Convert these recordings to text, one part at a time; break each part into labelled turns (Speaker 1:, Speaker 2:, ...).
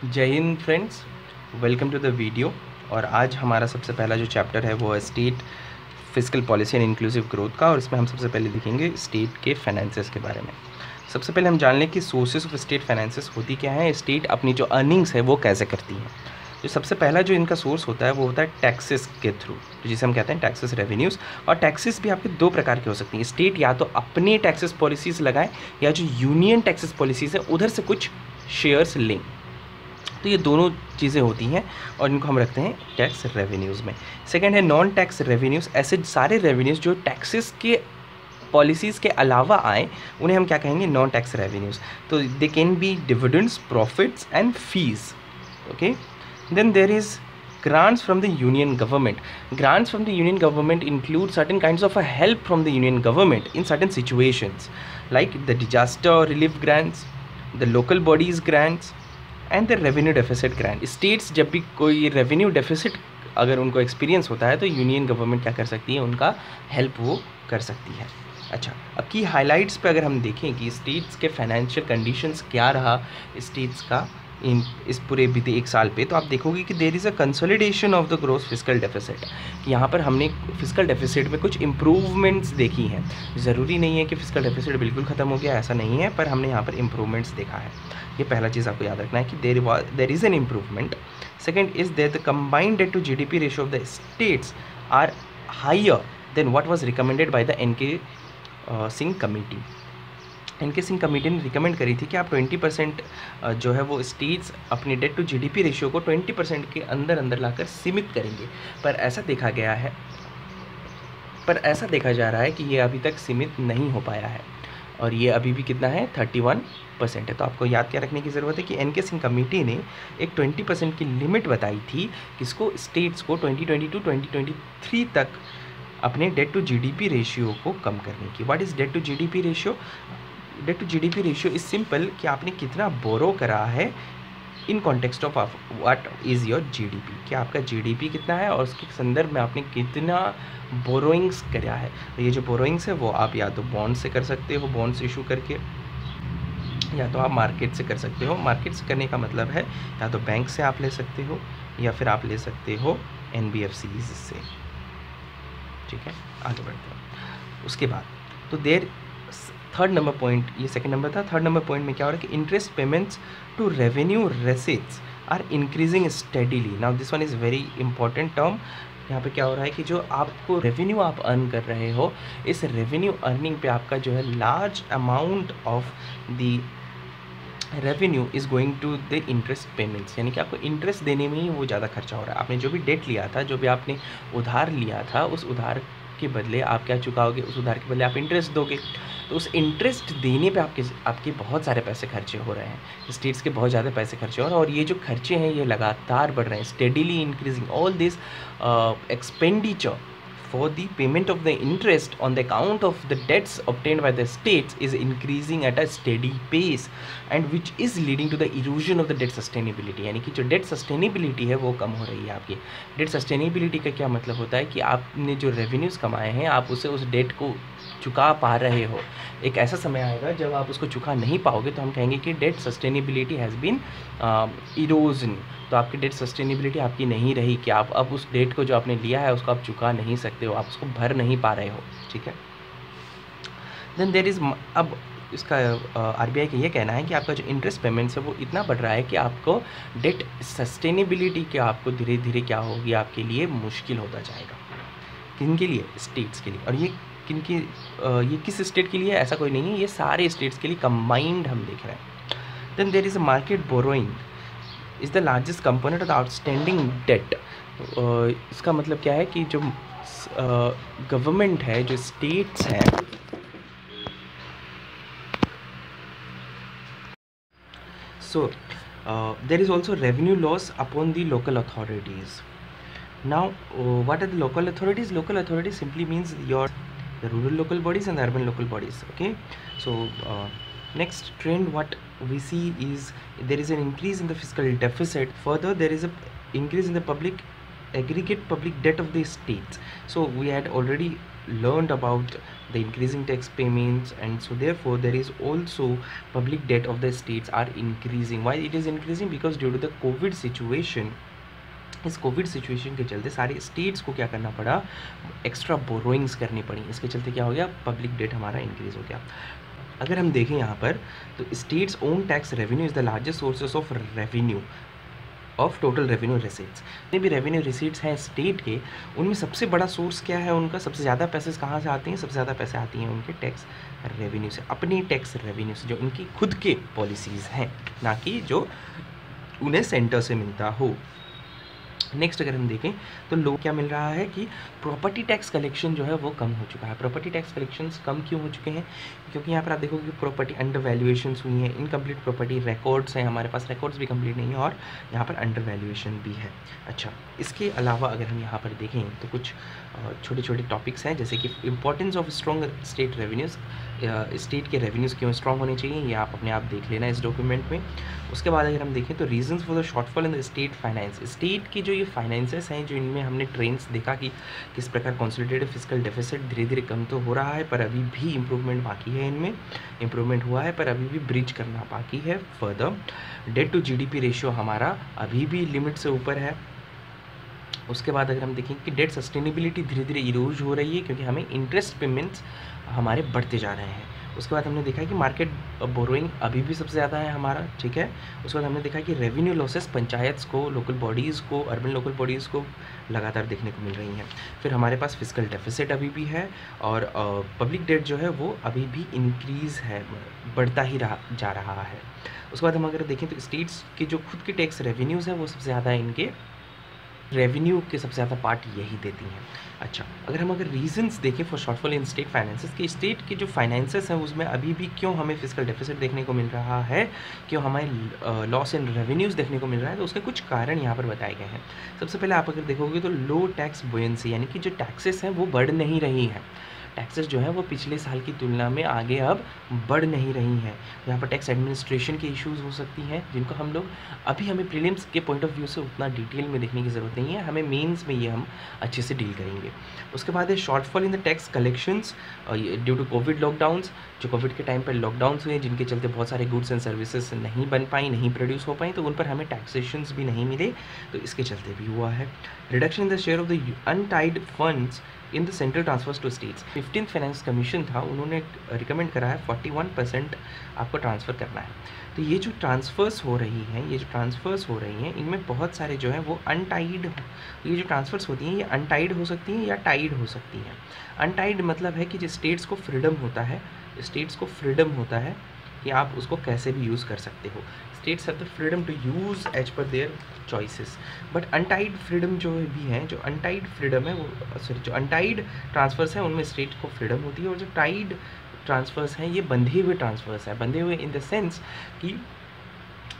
Speaker 1: जय हिंद friends, welcome to the video. और आज हमारा सबसे पहला जो चैप्टर है वो है state physical policy and inclusive growth का। और इसमें हम सबसे पहले देखेंगे स्टेट के फाइनेंसेस के बारे में। सबसे पहले हम जान लें कि सोर्सेज ऑफ स्टेट फाइनेंसेस होती क्या है, स्टेट अपनी जो अर्निंग्स है वो कैसे करती है। तो सबसे पहला जो इनका सोर्स होता है वो होता है टैक्सेस के थ्रू, जिसे हम कहते हैं टैक्सेस रेवेन्यूज़। और टैक्सेस भी आपके दो प्रकार के हो सकती हैं। स्टेट या तो अपने टैक्सेस पॉलिसीज़ लगाएं या जो यूनियन टैक्सेस पॉलिसीज़ है उधर से कुछ शेयर्स लें। तो ये दोनों चीज़ें होती हैं और इनको हम रखते हैं टैक्स रेवेन्यूज़ में। सेकंड है नॉन टैक्स रेवेन्यूज़। ऐसे सारे रेवेन्यूज़ जो टैक्सेस के पॉलिसीज़ के अलावा आए उन्हें हम क्या कहेंगे, नॉन टैक्स रेवेन्यूज़। तो they can be dividends, profits and fees. Okay, then there is grants from the union government. Grants from the union government include certain kinds of a help from the union government in certain situations, like the disaster relief grants, the local bodies grants and the revenue deficit grant. States जब भी कोई revenue deficit अगर उनको experience होता है तो union government क्या कर सकती है, उनका हेल्प वो कर सकती है। अच्छा, अब की हाइलाइट्स पे अगर हम देखें कि स्टेट्स के फाइनेंशियल कंडीशंस क्या रहा स्टेट्स का इस पूरे बीते एक साल पे, तो आप देखोगे कि there is a consolidation of the gross physical deficit. यहाँ पर हमने फिजिकल डेफिसिट में कुछ इम्प्रूवमेंट्स देखी हैं। ज़रूरी नहीं है कि फिजिकल डेफिसिट बिल्कुल ख़त्म हो गया, ऐसा नहीं है, पर हमने यहाँ पर इम्प्रूवमेंट्स देखा है। ये पहला चीज़ आपको याद रखना है कि there is an improvement. Second is there the combined debt to GDP ratio of the states are higher than what was recommended by the NK Singh committee. NK Singh committee ने रिकमेंड करी थी कि आप 20% जो है वो स्टेट्स अपनी डेट टू जीडीपी रेशियो को 20% के अंदर अंदर लाकर सीमित करेंगे। पर ऐसा देखा जा रहा है कि ये अभी तक सीमित नहीं हो पाया है और ये अभी भी कितना है, 31% है। तो आपको याद क्या रखने की ज़रूरत है कि एनके सिंह कमेटी ने एक 20% की लिमिट बताई थी किसको, स्टेट्स को 2022-2023 तक अपने डेट टू जीडीपी रेशियो को कम करने की। What is debt to GDP ratio? Debt to GDP ratio is simple कि आपने कितना बोरो करा है in context of what is your GDP, कि आपका जीडीपी कितना है और उसके संदर्भ में आपने कितना बोरोइंग्स करा है। तो ये जो बोरोइंग्स है वो आप या तो बॉन्ड से कर सकते हो, बॉन्ड्स इशू करके, या तो आप मार्केट से कर सकते हो। मार्केट से करने का मतलब है या तो बैंक से आप ले सकते हो या फिर आप ले सकते हो NBFCs से। ठीक है, आगे बढ़ते हैं। उसके बाद तो देर थर्ड नंबर पॉइंट, ये सेकंड नंबर था। थर्ड नंबर पॉइंट में क्या हो रहा है कि interest payments to revenue receipts are increasing steadily. Now this one is very important term. यहाँ पे क्या हो रहा है कि जो आपको रेवेन्यू आप अर्न कर रहे हो, इस रेवेन्यू अर्निंग पे आपका जो है large amount of the revenue is going to the interest payments, यानी कि आपको इंटरेस्ट देने में ही वो ज़्यादा खर्चा हो रहा है। आपने जो भी डेट लिया था, जो भी आपने उधार लिया था, उस उधार के बदले आप क्या चुकाओगे, उस उधार के बदले आप इंटरेस्ट दोगे। तो उस इंटरेस्ट देने पे आपके बहुत सारे पैसे खर्चे हो रहे हैं, स्टेट्स के बहुत ज़्यादा पैसे खर्चे हो रहे हैं। और ये जो खर्चे हैं ये लगातार बढ़ रहे हैं, steadily increasing. All this expenditure for the payment of the interest on the account of the debts obtained by the states is increasing at a steady pace and which is leading to the erosion of the debt sustainability। यानी कि जो debt sustainability है वो कम हो रही है आपकी। debt sustainability का क्या मतलब होता है कि आपने जो revenues कमाए हैं आप उसे उस debt को चुका पा रहे हो। एक ऐसा समय आएगा जब आप उसको चुका नहीं पाओगे तो हम कहेंगे कि debt sustainability has been erosion. तो आपकी डेट सस्टेनेबिलिटी आपकी नहीं रही कि आप अब उस डेट को जो आपने लिया है उसको आप चुका नहीं सकते हो, आप उसको भर नहीं पा रहे हो। ठीक है, देन देर इज़, अब इसका RBI का ये कहना है कि आपका जो इंटरेस्ट पेमेंट्स है वो इतना बढ़ रहा है कि आपको डेट सस्टेनेबिलिटी के आपको धीरे धीरे क्या होगी, आपके लिए मुश्किल होता जाएगा। किन के लिए? स्टेट्स के लिए। और ये ये किस स्टेट के लिए? ऐसा कोई नहीं है, ये सारे स्टेट्स के लिए कंबाइंड हम देख रहे हैं। Then there is a market borrowing is the largest component of the outstanding debt. इसका मतलब क्या है कि जो गवर्नमेंट है, जो स्टेट्स हैं, so there is also revenue loss upon the local authorities. Now what are the local authorities? Local authorities simply means the rural local bodies and the urban local bodies. Okay, so next trend what we see is there is an increase in the fiscal deficit. Further, there is a increase in the aggregate public debt of the states. So we had already learned about the increasing tax payments, and so therefore there is also public debt of the states are increasing. Why it is increasing? Because due to the COVID situation, इस Covid situation के चलते सारे states को क्या करना पड़ा, extra borrowings करनी पड़ी। इसके चलते क्या हो गया, पब्लिक डेट हमारा इंक्रीज़ हो गया। अगर हम देखें यहाँ पर तो states own tax revenue is the largest sources of revenue of total revenue receipts. जितने भी रेवेन्यू रिसीट्स हैं स्टेट के, उनमें सबसे बड़ा सोर्स क्या है उनका, सबसे ज़्यादा पैसे कहाँ से आते हैं, सबसे ज़्यादा पैसे आती हैं उनके टैक्स रेवेन्यू से, अपनी टैक्स रेवेन्यू से, जो उनकी खुद के पॉलिसीज़ हैं, ना कि जो उन्हें सेंटर से मिलता हो। नेक्स्ट अगर हम देखें तो लोग क्या मिल रहा है कि प्रॉपर्टी टैक्स कलेक्शन जो है वो कम हो चुका है। प्रॉपर्टी टैक्स कलेक्शंस कम क्यों हो चुके हैं? क्योंकि यहाँ पर आप देखोगे कि प्रॉपर्टी अंडर वैल्यूएशंस हुई हैं, इनकम्प्लीट प्रॉपर्टी रिकॉर्ड्स हैं, हमारे पास रिकॉर्ड्स भी कंप्लीट नहीं है और यहाँ पर अंडर वैल्यूएशन भी है। अच्छा, इसके अलावा अगर हम यहाँ पर देखें तो कुछ छोटे छोटे टॉपिक्स हैं, जैसे कि importance of strong state revenues, state के रेवेन्यूज़ क्यों स्ट्रॉन्ग होने चाहिए, ये आप अपने आप देख लेना इस डॉक्यूमेंट में। उसके बाद अगर हम देखें तो reasons for the shortfall in the state finance, state की जो ये फाइनेंसेस हैं, जो इनमें हमने ट्रेंड्स देखा कि किस प्रकार कंसोलिडेटेड फिस्कल डेफिसिट धीरे धीरे कम तो हो रहा है, पर अभी भी इम्प्रूवमेंट बाकी है, इनमें इम्प्रूवमेंट हुआ है पर अभी भी ब्रिज करना बाकी है further. Debt to GDP ratio हमारा अभी भी लिमिट से ऊपर है। उसके बाद अगर हम देखें कि डेट सस्टेनेबिलिटी धीरे धीरे इरोज हो रही है, क्योंकि हमें इंटरेस्ट पेमेंट्स हमारे बढ़ते जा रहे हैं। उसके बाद हमने देखा है कि मार्केट बोरोइंग अभी भी सबसे ज़्यादा है हमारा, ठीक है। उसके बाद हमने देखा कि रेवेन्यू लॉसेस पंचायत्स को, लोकल बॉडीज़ को, अर्बन लोकल बॉडीज़ को लगातार देखने को मिल रही हैं। फिर हमारे पास फिस्कल डेफिसिट अभी भी है और पब्लिक डेट जो है वो अभी भी इंक्रीज़ है, बढ़ता ही जा रहा है। उसके बाद हम अगर देखें तो स्टेट्स के जो खुद के टैक्स रेवेन्यूज़ हैं वो सबसे ज़्यादा इनके रेवेन्यू के सबसे ज़्यादा पार्ट यही देती हैं। अच्छा, अगर रीजंस देखें for shortfall in state finances, कि स्टेट के जो फाइनेंसेस हैं उसमें अभी भी क्यों हमें फिस्कल डेफिसिट देखने को मिल रहा है, क्यों हमें लॉस इन रेवेन्यूज़ देखने को मिल रहा है, तो उसके कुछ कारण यहाँ पर बताए गए हैं। सबसे पहले आप अगर देखोगे तो लो टैक्स बुयंसी, यानी कि जो टैक्सेस हैं वो बढ़ नहीं रही हैं। टैक्सेस जो है वो पिछले साल की तुलना में आगे अब बढ़ नहीं रही हैं। यहाँ पर टैक्स एडमिनिस्ट्रेशन के इश्यूज़ हो सकती हैं, जिनको हम लोग हमें प्रीलिम्स के पॉइंट ऑफ व्यू से उतना डिटेल में देखने की ज़रूरत नहीं है, हमें मेंस में ये हम अच्छे से डील करेंगे। उसके बाद है shortfall in the tax collections due to COVID lockdowns, जो कोविड के टाइम पर लॉकडाउन्स हुए, जिनके चलते बहुत सारे गुड्स एंड सर्विसेज नहीं बन पाई, नहीं प्रोड्यूस हो पाई, तो उन पर हमें टैक्सेशंस भी नहीं मिले, तो इसके चलते भी हुआ है। Reduction in the share of the untied funds in the central transfers to states, 15th finance commission था, उन्होंने रिकमेंड करा है 41% आपको ट्रांसफ़र करना है। तो ये जो ट्रांसफ़र्स हो रही हैं, इनमें बहुत सारे जो हैं वो अनटाइड, ये जो ट्रांसफ़र्स होती हैं ये अनटाइड हो सकती हैं या टाइड हो सकती हैं। अनटाइड मतलब है कि जो स्टेट्स को फ्रीडम होता है कि आप उसको कैसे भी यूज़ कर सकते हो। States have the freedom to use as per their choices, but untied freedom जो भी है, जो अनटाइड फ्रीडम है वो जो अनटाइड ट्रांसफर्स हैं उनमें स्टेट को फ्रीडम होती है, और जो टाइड ट्रांसफर्स हैं ये बंधे हुए ट्रांसफर्स हैं। बंधे हुए इन द सेंस कि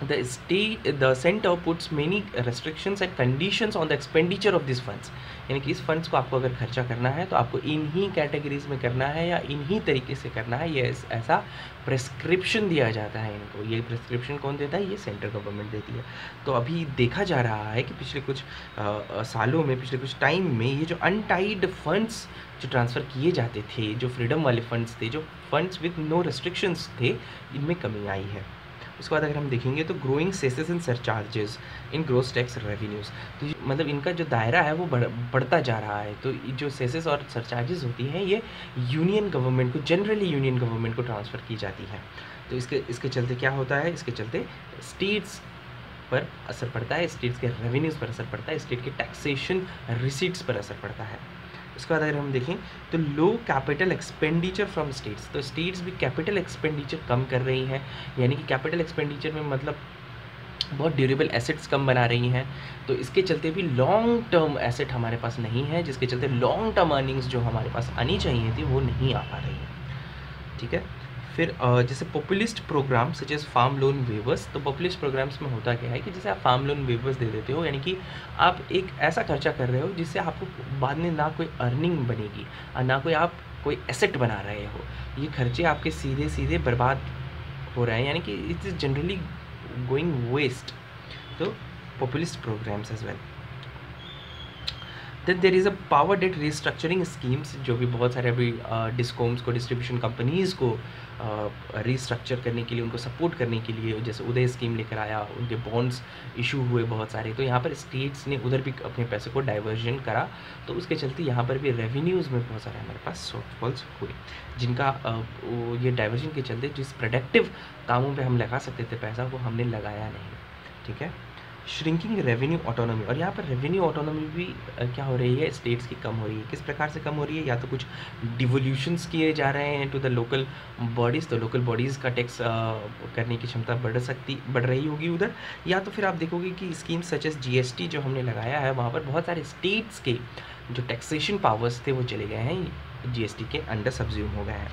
Speaker 1: the center puts many restrictions and conditions on the expenditure of these funds, यानी कि इस फंड्स को आपको अगर खर्चा करना है तो आपको इन्हीं कैटेगरीज में करना है या इन्हीं तरीके से करना है, ये ऐसा प्रेस्क्रिप्शन दिया जाता है इनको। ये प्रेस्क्रिप्शन कौन देता है? ये सेंट्रल गवर्नमेंट देती है। तो अभी देखा जा रहा है कि पिछले कुछ सालों में, पिछले कुछ टाइम में ये जो अनटाइड फंड्स जो ट्रांसफ़र किए जाते थे, जो फ्रीडम वाले फंड्स थे, जो फंड्स विद नो रेस्ट्रिक्शंस थे, इनमें कमी आई है। उसके बाद अगर हम देखेंगे तो growing cesses and surcharges in gross tax revenues, तो मतलब इनका जो दायरा है वो बढ़ता जा रहा है। तो जो सेसेस और सरचार्जेस होती हैं ये यूनियन गवर्नमेंट को, जनरली यूनियन गवर्नमेंट को ट्रांसफ़र की जाती है। तो इसके चलते क्या होता है? इसके चलते स्टेट्स पर असर पड़ता है, स्टेट्स के रेवेन्यूज़ पर असर पड़ता है, स्टेट के टैक्सेशन रिसीट्स पर असर पड़ता है। उसके बाद अगर हम देखें तो लो कैपिटल एक्सपेंडिचर फ्रॉम स्टेट्स, तो स्टेट्स भी कैपिटल एक्सपेंडिचर कम कर रही हैं, यानी कि कैपिटल एक्सपेंडिचर में मतलब बहुत ड्यूरेबल एसेट्स कम बना रही हैं। तो इसके चलते भी लॉन्ग टर्म एसेट हमारे पास नहीं है, जिसके चलते लॉन्ग टर्म अर्निंग्स जो हमारे पास आनी चाहिए थी वो नहीं आ पा रही हैं, ठीक है। फिर जैसे populist program such as farm loan waivers, तो पॉपुलिस्ट प्रोग्राम्स में होता क्या है कि जैसे आप फार्म लोन वेवर्स दे देते हो, यानी कि आप एक ऐसा खर्चा कर रहे हो जिससे आपको बाद में ना कोई अर्निंग बनेगी और ना कोई एसेट बना रहे हो, ये खर्चे आपके सीधे सीधे बर्बाद हो रहे हैं, यानी कि it is generally going waste. तो populist programmes as well. Then there is a power debt restructuring schemes, जो भी बहुत सारे अभी डिस्कॉम्स को, डिस्ट्रीब्यूशन कंपनीज़ को रिस्ट्रक्चर करने के लिए, उनको सपोर्ट करने के लिए, जैसे उदय स्कीम लेकर आया, उनके बॉन्ड्स इशू हुए बहुत सारे, तो यहाँ पर स्टेट्स ने उधर भी अपने पैसे को डाइवर्जन करा, तो उसके चलते यहाँ पर भी रेवेन्यूज़ में बहुत सारे हमारे पास शॉर्टफॉल्स हुए, जिनका ये डाइवर्जन के चलते जिस प्रोडक्टिव कामों पे हम लगा सकते थे पैसा, वो हमने लगाया नहीं। ठीक है, श्रिंकिंग रेवेन्यू ऑटोनॉमी, और यहाँ पर रेवेन्यू ऑटोनॉमी भी क्या हो रही है, स्टेट्स की कम हो रही है। किस प्रकार से कम हो रही है, या तो कुछ डिवोल्यूशंस किए जा रहे हैं टू द लोकल बॉडीज़, तो लोकल बॉडीज़ का टैक्स करने की क्षमता बढ़ रही होगी उधर, या तो फिर आप देखोगे कि स्कीम्स सच एस GST जो हमने लगाया है, वहाँ पर बहुत सारे स्टेट्स के जो टैक्सेशन पावर्स थे वो चले गए हैं, GST के अंडर सब्ज्यूम हो गए हैं।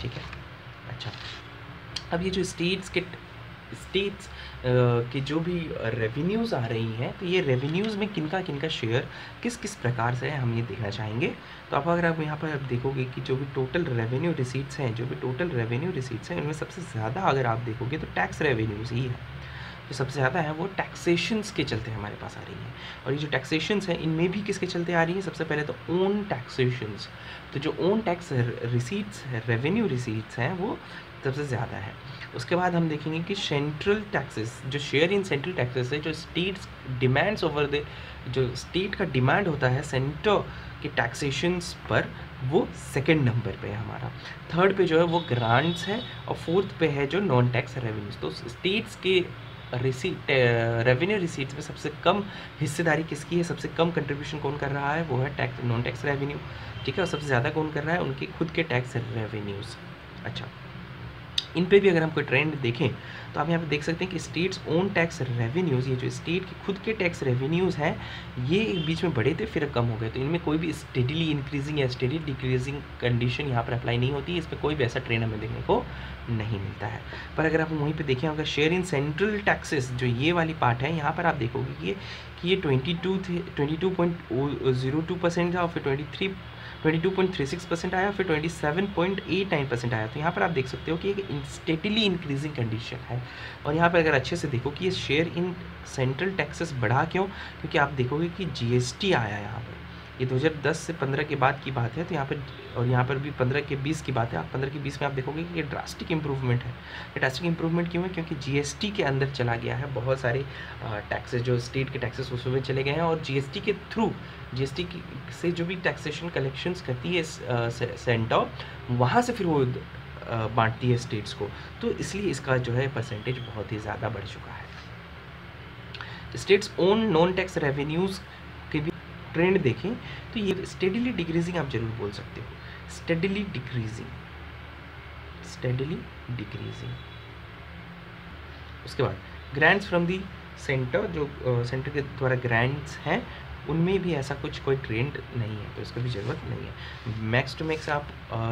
Speaker 1: ठीक है, अच्छा, अब ये जो स्टेट्स के जो भी रेवेन्यूज़ आ रही हैं, तो ये रेवेन्यूज़ में किनका शेयर किस किस प्रकार से है, हम ये देखना चाहेंगे। तो अगर आप यहाँ पर आप देखोगे कि जो भी टोटल रेवेन्यू रिसीट्स हैं, उनमें सबसे ज़्यादा अगर आप देखोगे तो टैक्स रेवेन्यूज़ ही है, जो सबसे ज़्यादा है वो टैक्सेशंस के चलते हमारे पास आ रही है। और ये जो टैक्सेशंस हैं, इनमें भी किसके चलते आ रही है, सबसे पहले तो ओन टैक्सेशंस, तो जो own tax receipts revenue receipts हैं वो सबसे ज़्यादा है। उसके बाद हम देखेंगे कि सेंट्रल टैक्सेस, जो शेयर इन सेंट्रल टैक्सेस है, जो स्टेट्स डिमांड्स ओवर द, जो स्टेट का डिमांड होता है सेंटर के टैक्सेशंस पर, वो सेकंड नंबर पे है हमारा। थर्ड पे जो है वो ग्रांट्स है, और फोर्थ पे है जो नॉन टैक्स रेवेन्यूज। तो स्टेट्स के रेवेन्यू रिसीट्स में सबसे कम हिस्सेदारी किसकी है, सबसे कम कंट्रीब्यूशन कौन कर रहा है, वो है टैक्स, नॉन टैक्स रेवेन्यू। ठीक है, और सबसे ज़्यादा कौन कर रहा है, उनके खुद के टैक्स रेवेन्यूज़। अच्छा, इन पे भी अगर हम कोई ट्रेंड देखें तो आप यहाँ पे देख सकते हैं कि स्टेट्स ओन टैक्स रेवेन्यूज़, ये जो स्टेट के खुद के टैक्स रेवेन्यूज़ हैं, ये बीच में बढ़े थे फिर कम हो गए, तो इनमें कोई भी स्टेडीली इंक्रीजिंग या स्टेडी डिक्रीजिंग कंडीशन यहाँ पर अप्लाई नहीं होती है, इस पर कोई भी ऐसा ट्रेंड हमें देखने को नहीं मिलता है। पर अगर आप वहीं पर देखें, अगर शेयर इन सेंट्रल टैक्सेस, जो ये वाली पार्ट है, यहाँ पर आप देखोगे कि ये 22.02% था, और फिर 22.36% आया, फिर 27.89% आया। तो यहाँ पर आप देख सकते हो कि एक स्टेडीली इंक्रीजिंग कंडीशन है। और यहाँ पर अगर अच्छे से देखो कि ये शेयर इन सेंट्रल टैक्सेस बढ़ा क्यों, क्योंकि आप देखोगे कि GST आया यहाँ पर, ये 2010 से 15 के बाद की बात है, तो यहाँ पर, और यहाँ पर भी 15 के 20 की बात है। आप 15 के 20 में आप देखोगे कि ये ड्रास्टिक इंप्रूवमेंट है। ये ड्रास्टिक इंप्रूवमेंट क्यों है, क्योंकि GST के अंदर चला गया है, बहुत सारे टैक्सेस जो स्टेट के टैक्सेस उसमें चले गए हैं, और GST के थ्रू, GST से जो भी टैक्सेशन कलेक्शंस करती है सेंटर, वहाँ से फिर वो बांटती है स्टेट्स को, तो इसलिए इसका जो है परसेंटेज बहुत ही ज़्यादा बढ़ चुका है। States own non tax revenues के भी ट्रेंड देखें तो ये स्टेडीली डिक्रीजिंग आप जरूर बोल सकते हो, स्टेडीली डिक्रीजिंग। उसके बाद ग्रांट्स फ्रॉम दी सेंटर, जो सेंटर के द्वारा ग्रांट्स हैं, उनमें भी ऐसा कोई ट्रेंड नहीं है, तो इसको भी ज़रूरत नहीं है। मैक्स टू मैक्स आप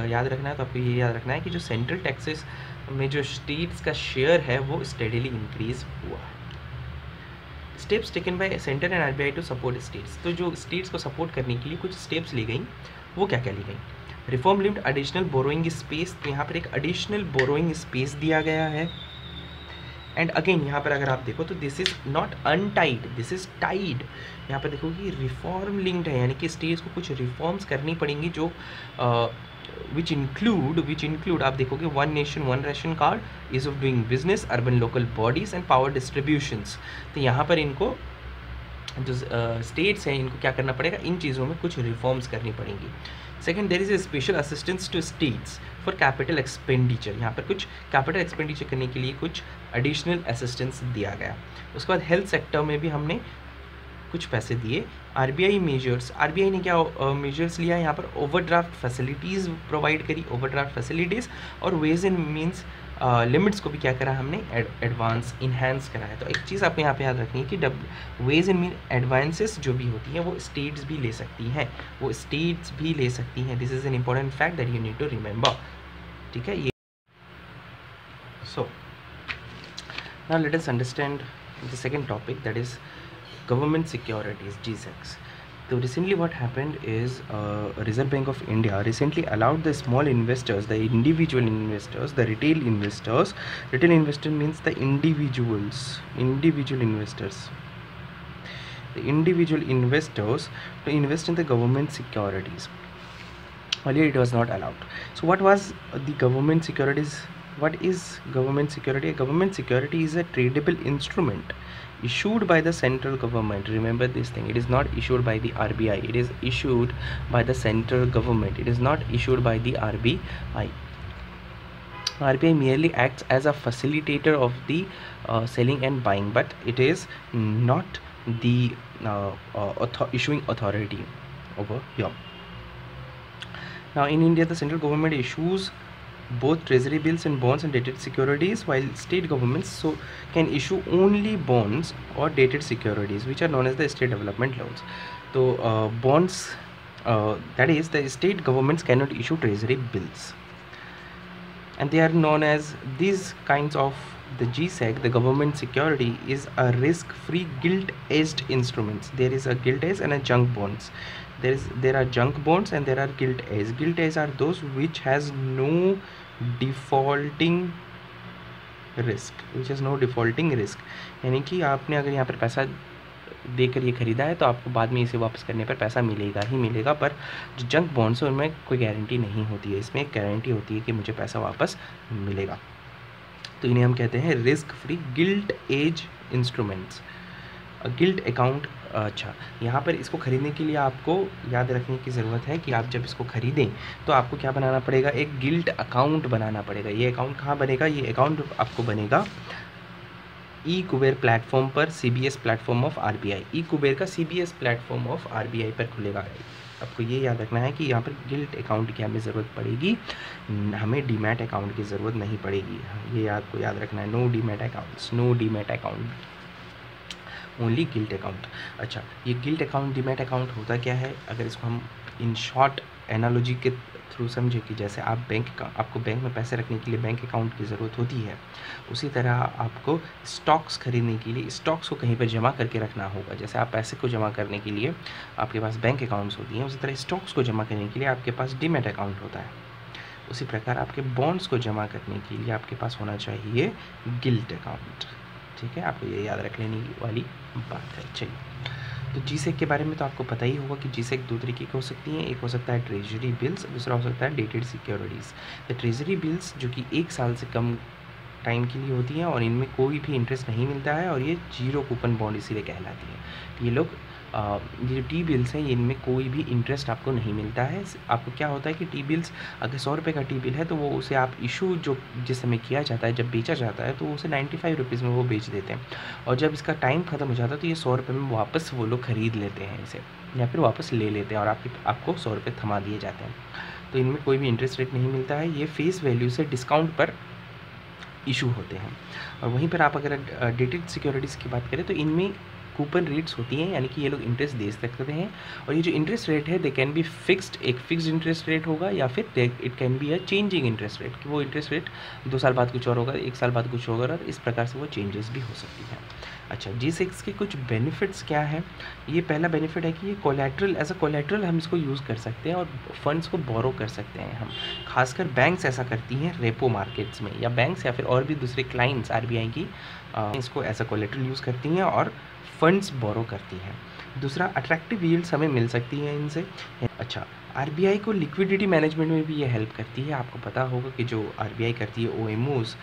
Speaker 1: याद रखना है, तो आपको ये याद रखना है कि जो सेंट्रल टैक्सेस में जो स्टेट्स का शेयर है वो स्टेडीली इंक्रीज हुआ है। Steps taken by centre and RBI to support states, तो जो स्टेट्स को सपोर्ट करने के लिए कुछ स्टेप्स ली गई, वो क्या क्या ली गई। Reform limit additional borrowing space, तो यहाँ पर एक एडिशनल बोरोइंग स्पेस दिया गया है। एंड अगेन यहाँ पर अगर आप देखो तो this is not untied, this is tied. यहाँ पर देखो कि रिफॉर्म लिंक्ड है, यानी कि स्टेट्स को कुछ रिफॉर्म्स करनी पड़ेंगी, जो विच इंक्लूड आप देखोगे 1 nation 1 ration card, is of doing business, urban local bodies and power distributions. तो यहाँ पर इनको जो स्टेट्स हैं, इनको क्या करना पड़ेगा, इन चीज़ों में कुछ रिफॉर्म्स करनी पड़ेंगी। Second, there is a special assistance to states for capital expenditure, यहाँ पर कुछ कैपिटल एक्सपेंडिचर करने के लिए कुछ एडिशनल असिस्टेंस दिया गया। उसके बाद हेल्थ सेक्टर में भी हमने कुछ पैसे दिए। RBI मेजर्स, RBI ने क्या मेजर्स लिया, यहाँ पर ओवरड्राफ्ट फैसिलिटीज़ प्रोवाइड करी, ओवरड्राफ्ट फैसिलिटीज़, और वेज एंड मीन्स लिमिट्स को भी क्या करा हमने, एडवांस इन्हांस करा है। तो एक चीज़ आपको यहाँ पे याद रखनी है कि वेज एंड मीन एडवांसेस जो भी होती हैं वो स्टेट्स भी ले सकती हैं, this is an important fact that you need to remember. ठीक है, ये so now let us understand the second topic, that is government securities, GSECs. So recently what happened is Reserve Bank of India recently allowed the small investors, the individual investors, the retail investors, retail investor means the individual investors, the individual investors to invest in the government securities. Earlier it was not allowed. So what was the government securities? What is government security? A government security is a tradable instrument issued by the central government. Remember this thing, it is not issued by the RBI, it is issued by the central government, it is not issued by the RBI. RBI merely acts as a facilitator of the selling and buying, but it is not the issuing authority over here. Now in India, the central government issues both treasury bills and bonds and dated securities, while state governments can issue only bonds or dated securities, which are known as the state development loans. So bonds, that is, the state governments cannot issue treasury bills, and they are known as these kinds of the GSEC. The government security is a risk-free gilt-edged instruments. There is a gilt-edged and a junk bonds. There are junk bonds and there are gilt-edged. Gilt-edged are those which has no defaulting risk, यानी कि आपने अगर यहाँ पर पैसा देकर ये खरीदा है तो आपको बाद में इसे वापस करने पर पैसा मिलेगा ही मिलेगा, पर जो जंक बॉन्ड्स है उनमें कोई गारंटी नहीं होती है। इसमें एक गारंटी होती है कि मुझे पैसा वापस मिलेगा। तो इन्हें हम कहते हैं risk free gilt edge instruments, gilt account. अच्छा, यहाँ पर इसको ख़रीदने के लिए आपको याद रखने की ज़रूरत है कि आप जब इसको ख़रीदें तो आपको क्या बनाना पड़ेगा, एक गिल्ट अकाउंट बनाना पड़ेगा। ये अकाउंट कहाँ बनेगा, ये अकाउंट आपको बनेगा ई कुबेर प्लेटफॉर्म पर, CBS प्लेटफॉर्म ऑफ RBI। ई कुबेर का CBS प्लेटफॉर्म ऑफ RBI पर खुलेगा। आपको ये याद रखना है कि यहाँ पर गिल्ट अकाउंट की हमें ज़रूरत पड़ेगी, हमें डीमैट अकाउंट की ज़रूरत नहीं पड़ेगी। ये आपको याद रखना है, no demat accounts, no demat account, only gilt account. अच्छा, ये गिल्ट अकाउंट डीमैट अकाउंट होता क्या है, अगर इसको हम इन शॉर्ट एनालॉजी के थ्रू समझे कि जैसे आपको बैंक में पैसे रखने के लिए बैंक अकाउंट की ज़रूरत होती है, उसी तरह आपको स्टॉक्स खरीदने के लिए स्टॉक्स को कहीं पर जमा करके रखना होगा। जैसे आप पैसे को जमा करने के लिए आपके पास बैंक अकाउंट्स होती हैं, उसी तरह स्टॉक्स को जमा करने के लिए आपके पास डीमैट अकाउंट होता है। उसी प्रकार आपके बॉन्ड्स को जमा करने के लिए आपके पास होना चाहिए गिल्ट अकाउंट। ठीक है, आपको ये याद रख लेने वाली बात है। चलिए, तो GSEC के बारे में तो आपको पता ही होगा कि GSEC दो तरीके की हो सकती हैं। एक हो सकता है ट्रेजरी बिल्स, दूसरा हो सकता है डेटेड सिक्योरिटीज़। तो ट्रेजरी बिल्स जो कि 1 साल से कम टाइम के लिए होती हैं और इनमें कोई भी इंटरेस्ट नहीं मिलता है और ये जीरो कूपन बॉन्ड इसीलिए कहलाती है। ये लोग ये जो टी बिल्स हैं, इनमें कोई भी इंटरेस्ट आपको नहीं मिलता है। आपको क्या होता है कि टी बिल्स, अगर 100 रुपये का टी बिल है तो वो उसे आप इशू जो जिस समय किया जाता है, जब बेचा जाता है तो उसे 95 रुपीज़ में वो बेच देते हैं, और जब इसका टाइम ख़त्म हो जाता है तो ये 100 रुपये में वापस वो लोग ख़रीद लेते हैं इसे, या फिर वापस ले लेते हैं और आपको 100 रुपये थमा दिए जाते हैं। तो इनमें कोई भी इंटरेस्ट रेट नहीं मिलता है, ये फेस वैल्यू से डिस्काउंट पर इशू होते हैं। और वहीं पर आप अगर डेटेड सिक्योरिटीज़ की बात करें तो इनमें कूपन रेट्स होती हैं, यानी कि ये लोग इंटरेस्ट दे सकते हैं, और ये जो इंटरेस्ट रेट है दे कैन बी फिक्स्ड, एक फिक्स्ड इंटरेस्ट रेट होगा, या फिर it can be a changing interest rate, कि वो इंटरेस्ट रेट 2 साल बाद कुछ और होगा, 1 साल बाद कुछ होगा, और इस प्रकार से वो चेंजेस भी हो सकती हैं। अच्छा, GSEC के कुछ बेनिफिट्स क्या हैं। ये पहला बेनिफिट है कि ये कोलैटरल, एज अ कोलैटरल हम इसको यूज़ कर सकते हैं और फंड्स को बोरो कर सकते हैं हम। खासकर बैंक्स ऐसा करती हैं रेपो मार्केट्स में, या बैंक्स या फिर और भी दूसरे क्लाइंट्स RBI की इसको एज अ कोलैटरल यूज़ करती हैं और फंड्स बोरो करती हैं। दूसरा, अट्रैक्टिव यील्ड्स हमें मिल सकती हैं इनसे। अच्छा, RBI को लिक्विडिटी मैनेजमेंट में भी ये हेल्प करती है। आपको पता होगा कि जो RBI करती है, OMOs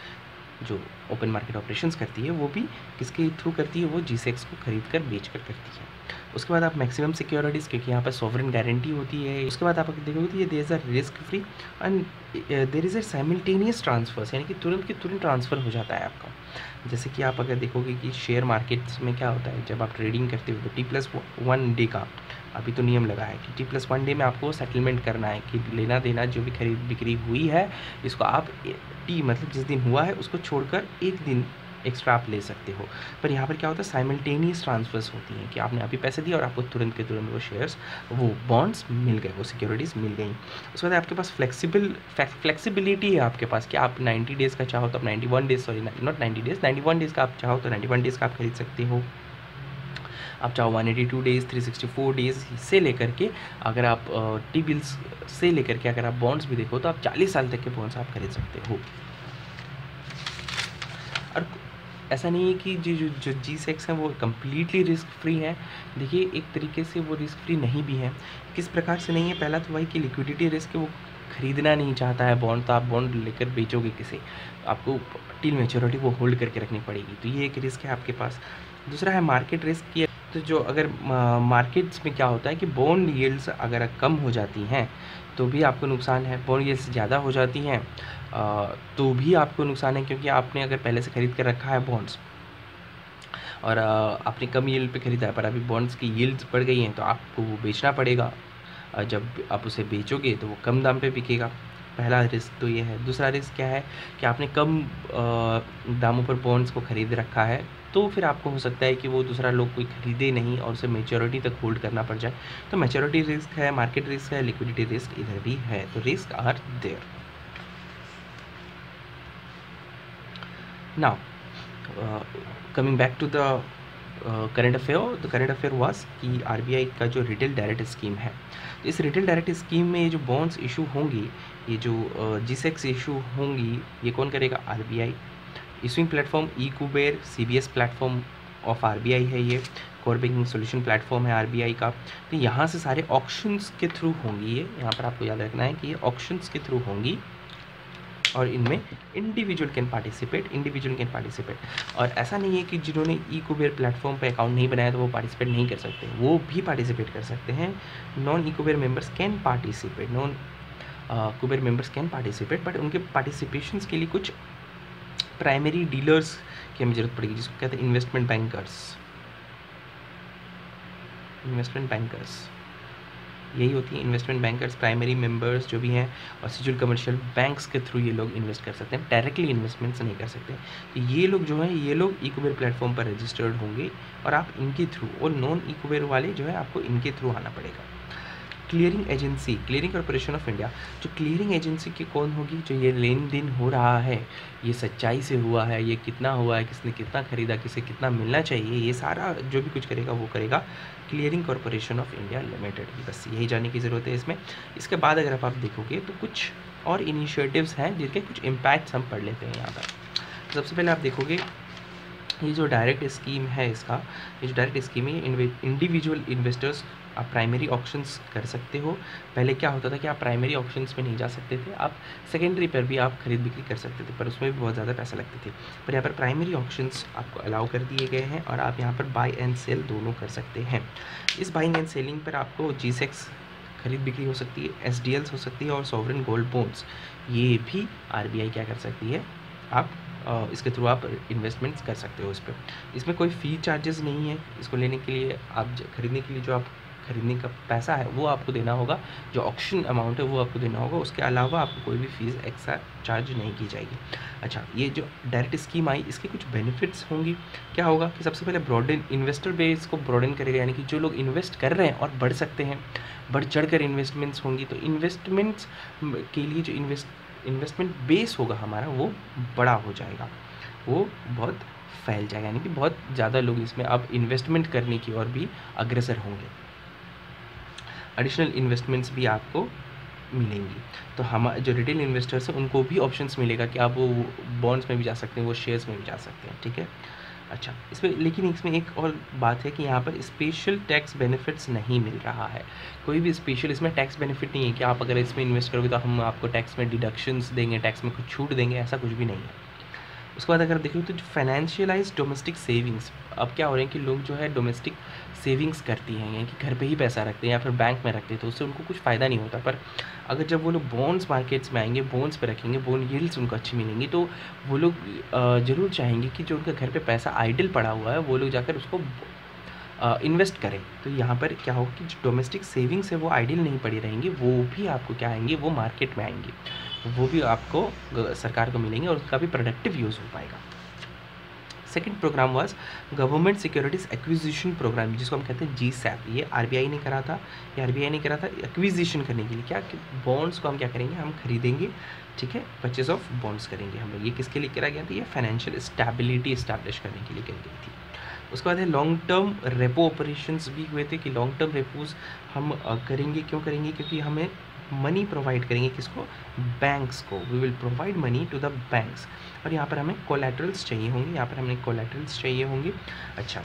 Speaker 1: जो ओपन मार्केट ऑपरेशंस करती है, वो भी किसके थ्रू करती है, वो GSEC को खरीद कर बेच कर करती है। उसके बाद आप मैक्सिमम सिक्योरिटीज़, क्योंकि यहाँ पर सॉवरेन गारंटी होती है। उसके बाद आप देखोगे तो ये there is a risk free and there is a simultaneous transfers, यानी कि तुरंत के तुरंत ट्रांसफ़र हो जाता है आपका। जैसे कि आप अगर देखोगे कि शेयर मार्केट्स में क्या होता है, जब आप ट्रेडिंग करते हो तो T+1 डे का अभी तो नियम लगा है कि T+1 डे में आपको सेटलमेंट करना है, कि लेना देना जो भी खरीद बिक्री हुई है, इसको आप मतलब जिस दिन हुआ है उसको छोड़कर एक दिन एक्स्ट्रा आप ले सकते हो। पर यहाँ पर क्या होता है, साइमल्टेनियस ट्रांसफर्स होती हैं, कि आपने अभी पैसे दिए और आपको तुरंत के तुरंत वो शेयर्स, वो बॉन्ड्स मिल गए, वो सिक्योरिटीज़ मिल गई। उसके बाद आपके पास फ्लेक्सिबिलिटी है आपके पास, कि आप 90 डेज़ का चाहो तो आप 91 days, sorry not 90 days, 91 days का आप चाहो तो 91 डेज़ का आप खरीद सकते हो। आप चाहो 182 डेज़, 364 डेज़ से लेकर के, अगर आप टी बिल्स से लेकर के अगर आप बॉन्ड्स भी देखो तो आप 40 साल तक के बॉन्ड्स आप खरीद सकते हो। और ऐसा नहीं है कि जो G-Secs हैं वो कम्प्लीटली रिस्क फ्री है। देखिए एक तरीके से वो रिस्क फ्री नहीं भी है। किस प्रकार से नहीं है? पहला तो वही कि लिक्विडिटी रिस्क है, वो खरीदना नहीं चाहता है बॉन्ड, तो आप बॉन्ड लेकर बेचोगे किसे? आपको टिल मैच्योरिटी वो होल्ड करके रखनी पड़ेगी, तो ये एक रिस्क है आपके पास। दूसरा है मार्केट रिस्क की। तो जो अगर मार्केट्स में क्या होता है कि बॉन्ड यील्ड्स अगर कम हो जाती हैं तो भी आपको नुकसान है, बॉन्ड यील्ड्स ज़्यादा हो जाती हैं तो भी आपको नुकसान है, क्योंकि आपने अगर पहले से ख़रीद कर रखा है बॉन्ड्स और आपने कम यील्ड पे ख़रीदा है, पर अभी बॉन्ड्स की यील्ड्स बढ़ गई हैं तो आपको वो बेचना पड़ेगा। जब आप उसे बेचोगे तो वो कम दाम पे बिकेगा। पहला रिस्क तो ये है। दूसरा रिस्क क्या है कि आपने कम दामों पर बॉन्ड्स को ख़रीद रखा है, तो फिर आपको हो सकता है कि वो दूसरा लोग कोई ख़रीदे नहीं और उसे मैच्योरिटी तक होल्ड करना पड़ जाए। तो मैच्योरिटी रिस्क है, मार्केट रिस्क है, लिक्विडिटी रिस्क इधर भी है, तो risk are there. Now coming back to the current affair was कि आरबीआई का जो रिटेल डायरेक्ट स्कीम है, तो इस रिटेल डायरेक्ट स्कीम में ये जो बॉन्ड्स इशू होंगी, ये जो G-Secs इशू होंगी, ये कौन करेगा? RBI. Issuing platform e-Kuber CBS platform of RBI है, ये कोर बैंकिंग सोल्यूशन प्लेटफॉर्म है आरबीआई का। तो यहाँ से सारे ऑक्शंस के थ्रू होंगी, ये यहाँ पर आपको याद रखना है कि ये ऑक्शंस के थ्रू होंगी और इनमें इंडिविजुअल कैन पार्टिसिपेट। और ऐसा नहीं है कि जिन्होंने ई-कुबेर प्लेटफॉर्म पे अकाउंट नहीं बनाया तो वो पार्टिसिपेट नहीं कर सकते, वो भी पार्टिसिपेट कर सकते हैं। Non e-Kuber members can participate, Kuber members can participate, but उनके पार्टिसिपेशंस के लिए कुछ प्राइमरी डीलर्स की हमें ज़रूरत पड़ेगी, जिसको कहते हैं इन्वेस्टमेंट बैंकर्स। यही होती है इन्वेस्टमेंट बैंकर्स, प्राइमरी मेंबर्स जो भी हैं, और शेड्यूल कमर्शियल बैंक्स के थ्रू ये लोग इन्वेस्ट कर सकते हैं, डायरेक्टली इन्वेस्टमेंट्स नहीं कर सकते। तो ये लोग जो हैं, ये लोग ई-कुबेर प्लेटफॉर्म पर रजिस्टर्ड होंगे और आप इनके थ्रू, और नॉन ई-कुबेर वाले जो है आपको इनके थ्रू आना पड़ेगा। Clearing agency, clearing corporation of India, जो क्लियरिंग एजेंसी की कौन होगी? जो ये लेन देन हो रहा है, ये सच्चाई से हुआ है, ये कितना हुआ है, किसने कितना खरीदा, किसे कितना मिलना चाहिए, ये सारा जो भी कुछ करेगा वो करेगा clearing corporation of India limited. बस यही जानने की ज़रूरत है इसमें। इसके बाद अगर आप देखोगे तो कुछ और इनिशिएटिव्स हैं जिनके कुछ इम्पैक्ट्स हम पढ़ लेते हैं यहाँ पर। सबसे पहले आप देखोगे ये जो डायरेक्ट स्कीम है, इसका ये जो डायरेक्ट स्कीम है, इंडिविजुअल इन्वेस्टर्स आप प्राइमरी ऑक्शंस कर सकते हो। पहले क्या होता था कि आप प्राइमरी ऑक्शंस में नहीं जा सकते थे, आप सेकेंडरी पर भी आप खरीद बिक्री कर सकते थे, पर उसमें भी बहुत ज़्यादा पैसा लगते थे। पर यहाँ पर प्राइमरी ऑक्शंस आपको अलाउ कर दिए गए हैं और आप यहाँ पर बाय एंड सेल दोनों कर सकते हैं। इस बाइंग एंड सेलिंग पर आपको G-Secs खरीद बिक्री हो सकती है, SDLs हो सकती है, और सॉवरेन गोल्ड बॉन्ड्स, ये भी आरबीआई क्या कर सकती है, आप इसके थ्रू आप इन्वेस्टमेंट्स कर सकते हो इस पर। इसमें कोई फ़ी चार्जेस नहीं है इसको लेने के लिए। आप खरीदने के लिए जो आप खरीदने का पैसा है वो आपको देना होगा, जो ऑक्शन अमाउंट है वो आपको देना होगा, उसके अलावा आपको कोई भी फ़ीस एक्स्ट्रा चार्ज नहीं की जाएगी। अच्छा, ये जो डायरेक्ट स्कीम आई, इसके कुछ बेनिफिट्स होंगी। क्या होगा कि सबसे पहले ब्रॉडन, इन्वेस्टर बेस को ब्रॉडन करेगा, यानी कि जो लोग इन्वेस्ट कर रहे हैं और बढ़ सकते हैं, बढ़ चढ़ कर इन्वेस्टमेंट्स होंगी, तो इन्वेस्टमेंट्स के लिए जो इन्वेस्टमेंट बेस होगा हमारा वो बड़ा हो जाएगा, वो बहुत फैल जाएगा, यानी कि बहुत ज़्यादा लोग इसमें अब इन्वेस्टमेंट करने की ओर भी अग्रसर होंगे। एडिशनल इन्वेस्टमेंट्स भी आपको मिलेंगी, तो हम जो रिटेल इन्वेस्टर्स हैं उनको भी ऑप्शंस मिलेगा कि आप वो बॉन्ड्स में भी जा सकते हैं, वो शेयर्स में भी जा सकते हैं, ठीक है। अच्छा, इसमें लेकिन इसमें एक और बात है कि यहाँ पर स्पेशल टैक्स बेनिफिट्स नहीं मिल रहा है, कोई भी स्पेशल इसमें टैक्स बेनिफिट नहीं है कि आप अगर इसमें इन्वेस्ट करोगे तो हम आपको टैक्स में डिडक्शंस देंगे, टैक्स में कुछ छूट देंगे, ऐसा कुछ भी नहीं है। उसके बाद अगर देखो तो जो फाइनेंशियलाइज डोमेस्टिक सेविंग्स, अब क्या हो रहे हैं कि लोग जो है डोमेस्टिक सेविंग्स करती हैं, यानी कि घर पे ही पैसा रखते हैं या फिर बैंक में रखते हैं, तो उससे उनको कुछ फ़ायदा नहीं होता। पर अगर जब वो लोग बॉन्ड्स मार्केट्स में आएंगे, बॉन्ड्स पे रखेंगे, बॉन्ड यील्ड्स उनको अच्छी मिलेंगी, तो वो लोग ज़रूर चाहेंगे कि जो उनका घर पे पैसा आइडल पड़ा हुआ है वो लोग जाकर उसको इन्वेस्ट करें। तो यहाँ पर क्या होगा कि जो डोमेस्टिक सेविंग्स है वो आइडल नहीं पड़ी रहेंगी, वो भी आपको क्या आएंगे, वो मार्केट में आएंगी, वो भी आपको सरकार को मिलेंगे और उसका भी प्रोडक्टिव यूज़ हो पाएगा। Second program was government securities acquisition program, जिसको हम कहते हैं G-SAP। ये आरबीआई ने करा था, एक्विजिशन करने के लिए। क्या कि बॉन्ड्स को हम क्या करेंगे, हम खरीदेंगे, ठीक है, परचेज ऑफ बॉन्ड्स करेंगे हम लोग। ये किसके लिए करा गया था? ये फाइनेंशियल स्टेबिलिटी इस्टेब्लिश करने के लिए करी गई थी। उसके बाद है लॉन्ग टर्म रेपो ऑपरेशंस भी हुए थे कि लॉन्ग टर्म रेपोज हम करेंगे, क्यों करेंगे, क्योंकि हमें मनी प्रोवाइड करेंगे, किसको, बैंक्स को। We will provide money to the banks. और यहाँ पर हमें कोलैटरल्स चाहिए होंगे, यहाँ पर हमें कोलैटरल्स चाहिए होंगे। अच्छा,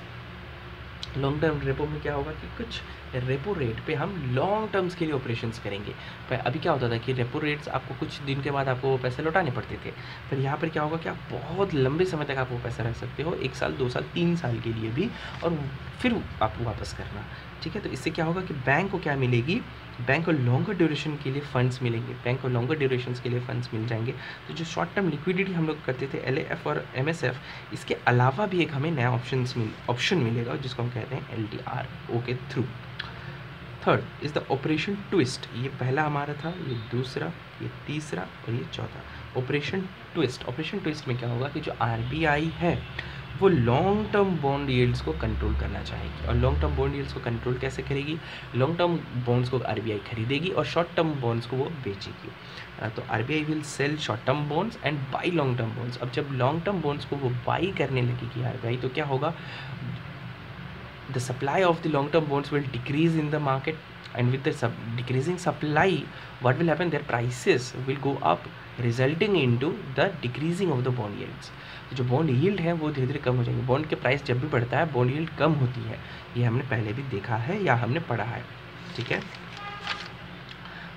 Speaker 1: लॉन्ग टर्म रेपो में क्या होगा कि कुछ रेपो रेट पे हम लॉन्ग टर्म्स के लिए ऑपरेशंस करेंगे। पर अभी क्या होता था कि रेपो रेट्स आपको कुछ दिन के बाद आपको वो पैसे लौटाने पड़ते थे, पर यहाँ पर क्या होगा कि आप बहुत लंबे समय तक आप वो पैसा रख सकते हो, 1 साल 2 साल 3 साल के लिए भी, और फिर आप वापस करना। ठीक है, तो इससे क्या होगा कि बैंक को क्या मिलेगी, बैंक को लॉन्गर ड्यूरेशन के लिए फंड्स मिलेंगे, बैंक को लॉन्गर ड्यूरेशन के लिए फंड्स मिल जाएंगे। तो जो शॉर्ट टर्म लिक्विडिटी हम लोग करते थे LAF और MSF, इसके अलावा भी एक हमें नया ऑप्शन मिलेगा जिसको हम कहते हैं LTRO के through. Third is the operation twist. ये पहला हमारा था, ये दूसरा, ये तीसरा और ये चौथा। ऑपरेशन ट्विस्ट, ऑपरेशन ट्विस्ट में क्या होगा कि जो RBI है वो लॉन्ग टर्म बॉन्ड यील्ड्स को कंट्रोल करना चाहेगी। और लॉन्ग टर्म बॉन्ड यील्ड्स को कंट्रोल कैसे करेगी, लॉन्ग टर्म बॉन्ड्स को RBI खरीदेगी और शॉर्ट टर्म बॉन्ड्स को वो बेचेगी। तो RBI will sell short term bonds and buy long term bonds. अब जब लॉन्ग टर्म बॉन्ड्स को वो बाई करने लगेगी RBI, तो क्या होगा, the supply of the long term bonds will decrease in the market, and with the decreasing supply, what will happen, their prices will go up, resulting into the decreasing of the bond yields। जो bond yield है वो धीरे धीरे कम हो जाएंगे। Bond के price जब भी बढ़ता है बॉन्ड यील्ड कम होती है, ये हमने पहले भी देखा है या हमने पढ़ा है। ठीक है, तो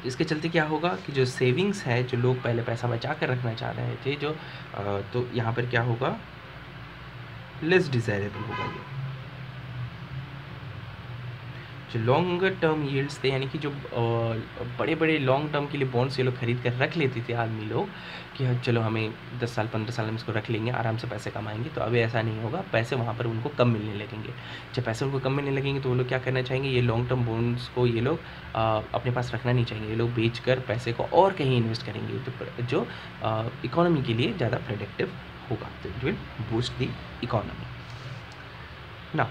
Speaker 1: इसके चलते क्या होगा कि जो सेविंग्स है, जो लोग पहले पैसा बचा कर रखना चाह रहे थे, जो तो यहाँ पर क्या होगा, लेस डिज़ायरेबल होगा ये। जो लॉन्गर टर्म यील्ड्स थे, यानी कि जो बड़े बड़े लॉन्ग टर्म के लिए बॉन्ड्स ये लोग खरीद कर रख लेते थे आदमी लोग कि चलो हमें 10 साल 15 साल हम इसको रख लेंगे, आराम से पैसे कमाएंगे, तो अभी ऐसा नहीं होगा। पैसे वहाँ पर उनको कम मिलने लगेंगे। जब पैसे उनको कम मिलने लगेंगे तो वो लोग क्या करना चाहेंगे, ये लॉन्ग टर्म बॉन्ड्स को ये लोग अपने पास रखना नहीं चाहेंगे, ये लोग बेच कर पैसे को और कहीं इन्वेस्ट करेंगे, तो जो इकोनॉमी के लिए ज़्यादा प्रोडक्टिव होगा, तो it will boost the economy ना।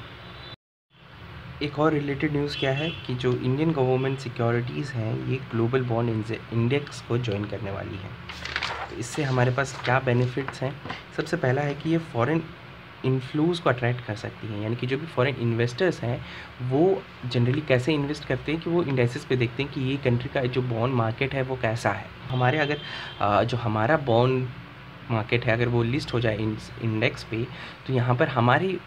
Speaker 1: एक और रिलेटेड न्यूज़ क्या है कि जो इंडियन गवर्नमेंट सिक्योरिटीज़ हैं ये ग्लोबल बॉन्ड इंडेक्स को ज्वाइन करने वाली हैं। तो इससे हमारे पास क्या बेनिफिट्स हैं, सबसे पहला है कि ये फॉरेन इन्फ्लूज़ को अट्रैक्ट कर सकती हैं, यानी कि जो भी फॉरेन इन्वेस्टर्स हैं वो जनरली कैसे इन्वेस्ट करते हैं कि वो इंडेक्सेस पे देखते हैं कि ये कंट्री का जो बॉन्ड मार्केट है वो कैसा है। हमारे अगर जो हमारा बॉन्ड मार्केट है अगर वो लिस्ट हो जाए इंडेक्स पे, तो यहाँ पर हमारी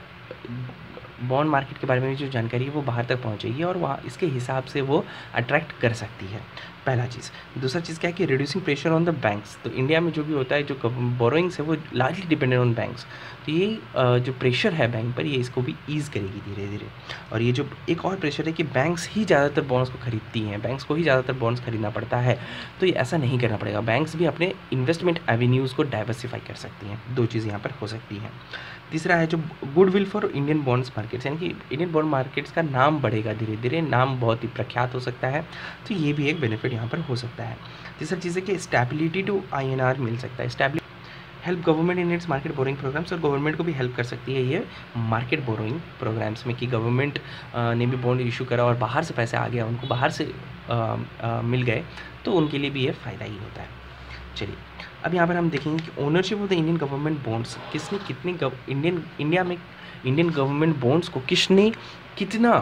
Speaker 1: बॉन्ड मार्केट के बारे में जो जानकारी है वो बाहर तक पहुंचेगी और वहाँ इसके हिसाब से वो अट्रैक्ट कर सकती है, पहला चीज़। दूसरा चीज़ क्या है कि reducing pressure on the banks. तो इंडिया में जो भी होता है, जो बोरोइंग्स है वो लार्जली डिपेंडेंट ऑन बैंक्स, तो ये जो प्रेशर है बैंक पर, ये इसको भी ईज़ करेगी धीरे धीरे। और ये जो एक और प्रेशर है कि बैंक्स ही ज़्यादातर बॉन्ड्स को खरीदती हैं, बैंक्स को ही ज़्यादातर बॉन्ड्स खरीदना पड़ता है, तो ये ऐसा नहीं करना पड़ेगा। बैंक्स भी अपने इन्वेस्टमेंट एवेन्यूज़ को डाइवर्सिफाई कर सकती हैं। दो चीज़ यहाँ पर हो सकती हैं। तीसरा है जो goodwill for Indian bonds markets, यानी कि इंडियन बॉन्ड मार्केट्स का नाम बढ़ेगा धीरे धीरे, नाम बहुत ही प्रख्यात हो सकता है, तो ये भी एक बेनिफिट यहाँ पर हो सकता है। तीसरा चीज़ है कि स्टेबिलिटी टू INR मिल सकता है। Stability help government in its market borrowing programs, और गवर्नमेंट को भी हेल्प कर सकती है ये मार्केट बोरोइंग प्रोग्राम्स में, कि गवर्नमेंट ने भी बॉन्ड इशू करा और बाहर से पैसे आ गया, उनको बाहर से मिल गए, तो उनके लिए भी ये फ़ायदा ही होता है। चलिए अब यहाँ पर हम देखेंगे कि ownership of the Indian government bonds, किसने कितने इंडिया में इंडियन गवर्नमेंट बॉन्ड्स को किसने कितना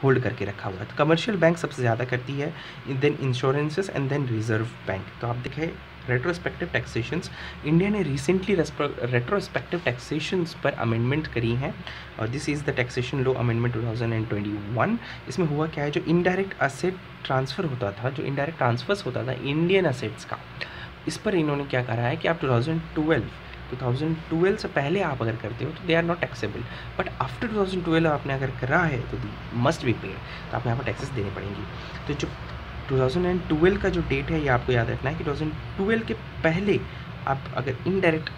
Speaker 1: होल्ड करके रखा हुआ है। तो कमर्शियल बैंक सबसे ज़्यादा करती है, then insurances and then reserve bank. तो आप देखें रेट्रोस्पेक्टिव टैक्सेशंस, इंडिया ने रिसेंटली रेट्रोस्पेक्टिव टैक्सेशंस पर अमेंडमेंट करी हैं, और this is the taxation law amendment 2021। इसमें हुआ क्या है, जो इनडायरेक्ट असेट ट्रांसफ़र होता था, जो इनडायरेक्ट ट्रांसफर्स होता था इंडियन असेट्स का, इस पर इन्होंने क्या करा है कि आप 2012 से पहले आप अगर करते हो तो they are not taxable, but after 2012 आपने अगर करा है तो मस्ट बी पेड, तो आप यहाँ पर टैक्सेस देने पड़ेंगी। तो जो 2012 का जो डेट है ये आपको याद रखना है कि 2012 के पहले आप अगर इनडायरेक्ट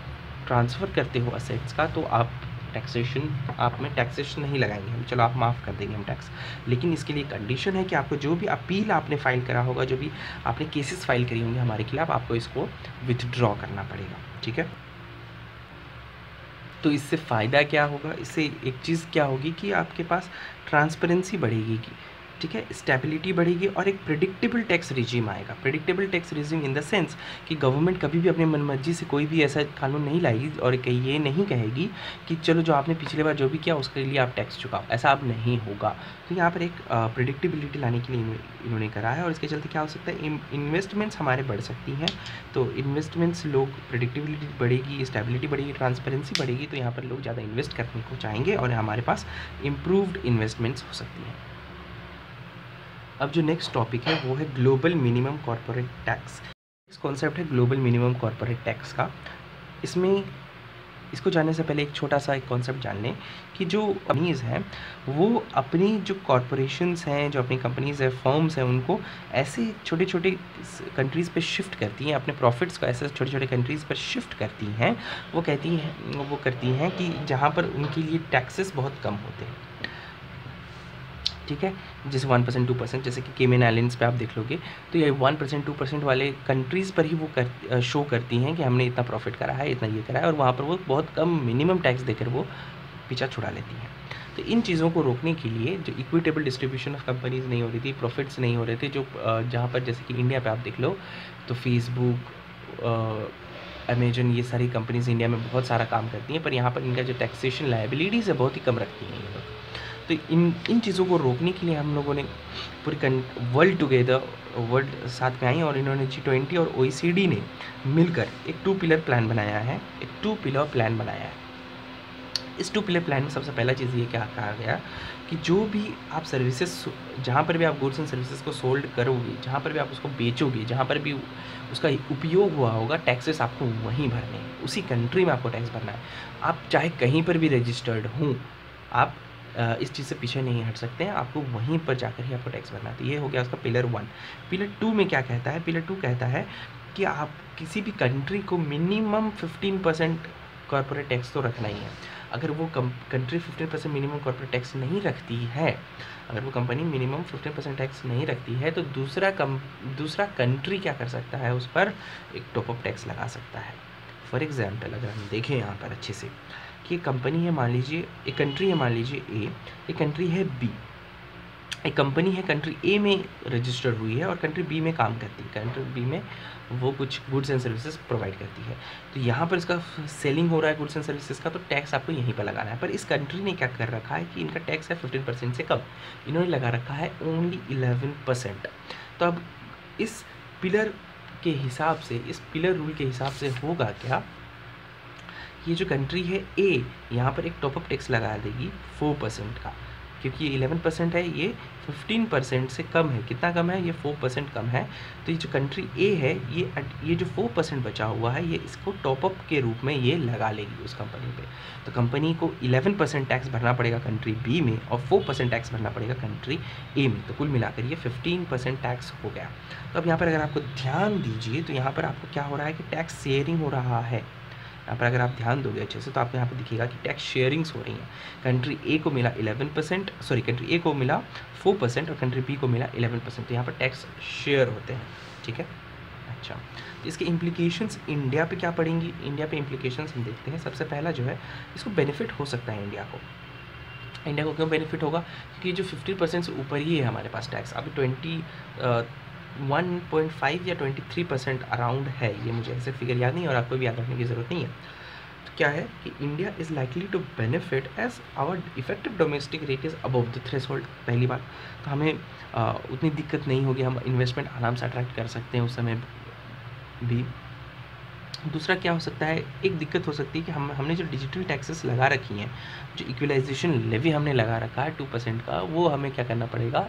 Speaker 1: ट्रांसफ़र करते हो असेट्स का, तो आप आप में टैक्सेशन नहीं लगाएंगे हम, चलो आप माफ़ कर देंगे हम टैक्स, लेकिन इसके लिए कंडीशन है कि आपको जो भी अपील आपने फाइल करा होगा, जो भी आपने केसेस फाइल करी होंगी हमारे खिलाफ, आपको इसको विथड्रॉ करना पड़ेगा। ठीक है, तो इससे फ़ायदा क्या होगा, इससे एक चीज़ क्या होगी कि आपके पास ट्रांसपेरेंसी बढ़ेगी, ठीक है, स्टेबिलिटी बढ़ेगी और एक प्रिडिक्टेबल टैक्स रिजीम आएगा। Predictable tax regime in the sense कि गवर्नमेंट कभी भी अपनी मनमर्जी से कोई भी ऐसा कानून नहीं लाएगी और ये नहीं कहेगी कि चलो जो आपने पिछले बार जो भी किया उसके लिए आप टैक्स चुकाओ, ऐसा अब नहीं होगा। तो यहाँ पर एक प्रिडिक्टेबिलिटी लाने के लिए इन्होंने करा है और इसके चलते क्या हो सकता है, इन्वेस्टमेंट्स हमारे बढ़ सकती हैं। तो इन्वेस्टमेंट्स लोग, प्रिडिक्टेबिलिटी बढ़ेगी, स्टेबिलिटी बढ़ेगी, ट्रांसपेरेंसी बढ़ेगी, तो यहाँ पर लोग ज़्यादा इन्वेस्ट करने को चाहेंगे और हमारे पास इम्प्रूव्ड इन्वेस्टमेंट्स हो सकती हैं। अब जो नेक्स्ट टॉपिक है वो है ग्लोबल मिनिमम कॉर्पोरेट टैक्स। इस कॉन्सेप्ट है ग्लोबल मिनिमम कॉर्पोरेट टैक्स का। इसमें इसको जानने से पहले एक छोटा सा एक कॉन्सेप्ट जान लें कि जो कंपनीज़ हैं वो अपनी जो कॉरपोरेशंस हैं, जो अपनी कंपनीज़ है, फर्म्स हैं, उनको ऐसे छोटे छोटे कंट्रीज़ पे शिफ्ट करती हैं, अपने प्रॉफिट्स को ऐसे छोटे छोटे कंट्रीज़ पर शिफ्ट करती हैं। वो करती हैं कि जहाँ पर उनके लिए टैक्सेस बहुत कम होते हैं, ठीक है, जैसे 1% 2%, जैसे कि केमन आइलैंड्स पे आप देख लोगे तो ये 1% 2% वाले कंट्रीज़ पर ही वो शो करती हैं कि हमने इतना प्रॉफिट करा है, इतना ये करा है, और वहाँ पर वो बहुत कम मिनिमम टैक्स देकर वो पीछा छुड़ा लेती हैं। तो इन चीज़ों को रोकने के लिए जो इक्विटेबल डिस्ट्रीब्यूशन ऑफ कंपनीज़ नहीं हो रही थी, प्रॉफिट्स नहीं हो रहे थे, जो जहाँ पर जैसे कि इंडिया पर आप देख लो तो फेसबुक, अमेजन, ये सारी कंपनीज़ इंडिया में बहुत सारा काम करती हैं, पर यहाँ पर इनका जो टैक्सेशन लायबिलिटीज़ है बहुत ही कम रखती हैं ये लोग। तो इन चीज़ों को रोकने के लिए हम लोगों ने पूरी वर्ल्ड साथ में आई और इन्होंने G20 और OECD ने मिलकर एक 2 पिलर प्लान बनाया है। इस 2 पिलर प्लान में सबसे पहला चीज़ ये क्या कहा गया कि जो भी आप सर्विसेज, जहाँ पर भी आप गुड्स एंड सर्विसेज को सोल्ड करोगे, जहाँ पर भी आप उसको बेचोगे, जहाँ पर भी उसका उपयोग हुआ होगा, टैक्सेस आपको वहीं भरने हैं, उसी कंट्री में आपको टैक्स भरना है। आप चाहे कहीं पर भी रजिस्टर्ड हों, आप इस चीज़ से पीछे नहीं हट सकते हैं, आपको वहीं पर जाकर ही आपको टैक्स भरना है। तो ये हो गया उसका पिलर 1। पिलर 2 में क्या कहता है, पिलर 2 कहता है कि आप किसी भी कंट्री को मिनिमम 15% कॉर्पोरेट टैक्स तो रखना ही है। अगर वो कंट्री 15% मिनिमम कॉर्पोरेट टैक्स नहीं रखती है, अगर वो कंपनी मिनिमम 15% टैक्स नहीं रखती है, तो दूसरा कंट्री क्या कर सकता है, उस पर एक टॉपअप टैक्स लगा सकता है। फॉर एग्जाम्पल अगर हम देखें यहाँ पर अच्छे से कि कंपनी है, मान लीजिए एक कंट्री है, मान लीजिए ए, एक कंट्री है बी, एक कंपनी है कंट्री ए में रजिस्टर्ड हुई है और कंट्री बी में काम करती है, कंट्री बी में वो कुछ गुड्स एंड सर्विसेज प्रोवाइड करती है। तो यहाँ पर इसका सेलिंग हो रहा है गुड्स एंड सर्विसेज का, तो टैक्स आपको यहीं पर लगाना है। पर इस कंट्री ने क्या कर रखा है कि इनका टैक्स है 15% से कम, इन्होंने लगा रखा है ओनली 11%। तो अब इस पिलर के हिसाब से, इस पिलर रूल के हिसाब से होगा क्या, ये जो कंट्री है ए, यहाँ पर एक टॉपअप टैक्स लगा देगी 4% का, क्योंकि ये 11% है, ये 15% से कम है। कितना कम है, ये 4% कम है। तो ये जो कंट्री ए है, ये जो 4% बचा हुआ है, ये इसको टॉपअप के रूप में ये लगा लेगी उस कंपनी पे। तो कंपनी को 11% टैक्स भरना पड़ेगा कंट्री बी में और 4% टैक्स भरना पड़ेगा कंट्री ए में। तो कुल मिलाकर ये 15% टैक्स हो गया। तो अब यहाँ पर अगर आपको ध्यान दीजिए तो यहाँ पर आपको क्या हो रहा है कि टैक्स शेयरिंग हो रहा है। यहाँ पर अगर आप ध्यान दोगे अच्छे से तो आपको यहाँ पर दिखेगा कि टैक्स शेयरिंग्स हो रही हैं। कंट्री ए को मिला 11%, कंट्री ए को मिला 4% और कंट्री बी को मिला 11%। तो यहाँ पर टैक्स शेयर होते हैं, ठीक है। अच्छा, तो इसके इम्प्लीकेशंस इंडिया पे क्या पड़ेंगी, इंडिया पे इम्प्लीकेशंस हम देखते हैं। सबसे पहला जो है, इसको बेनिफिट हो सकता है इंडिया को क्यों बेनिफिट होगा, क्योंकि जो 50% से ऊपर ही है हमारे पास टैक्स, अभी 21.5 या 23% अराउंड है, ये मुझे ऐसे फिगर याद नहीं और आपको भी याद रखने की ज़रूरत नहीं है। तो क्या है कि India is likely to benefit as our effective domestic rate is above the threshold. पहली बात तो हमें उतनी दिक्कत नहीं होगी, हम इन्वेस्टमेंट आराम से अट्रैक्ट कर सकते हैं उस समय भी। दूसरा क्या हो सकता है, एक दिक्कत हो सकती है कि हमने जो डिजिटल टैक्सेस लगा रखी हैं, जो इक्वलाइजेशन लेवी हमने लगा रखा है 2% का, वो हमें क्या करना पड़ेगा,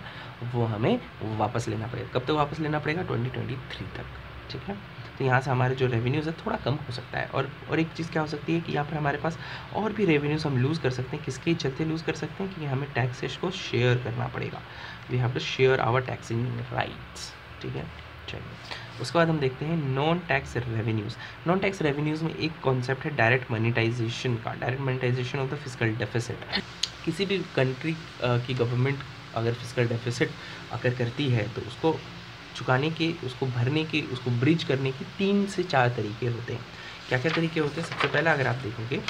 Speaker 1: वो हमें वापस लेना पड़ेगा। कब तक वापस लेना पड़ेगा, 2023 तक, ठीक है। तो यहाँ से हमारे जो रेवेन्यूज़ है थोड़ा कम हो सकता है। और एक चीज़ क्या हो सकती है कि यहाँ पर हमारे पास और भी रेवेन्यूज़ हम लूज़ कर सकते हैं। किसके चलते लूज़ कर सकते हैं, कि हमें टैक्सेस को शेयर करना पड़ेगा। We have to share our taxing rights, ठीक है। चलिए उसके बाद हम देखते हैं non tax revenues. Non tax revenues में एक कॉन्सेप्ट है डायरेक्ट मोनेटाइजेशन का, direct monetisation of the fiscal deficit. किसी भी कंट्री की गवर्नमेंट अगर फिस्कल डेफिसिट अगर करती है तो उसको चुकाने के, उसको भरने के, उसको ब्रिज करने के 3 से 4 तरीके होते हैं। क्या क्या तरीके होते हैं, सबसे पहला अगर आप देखोगे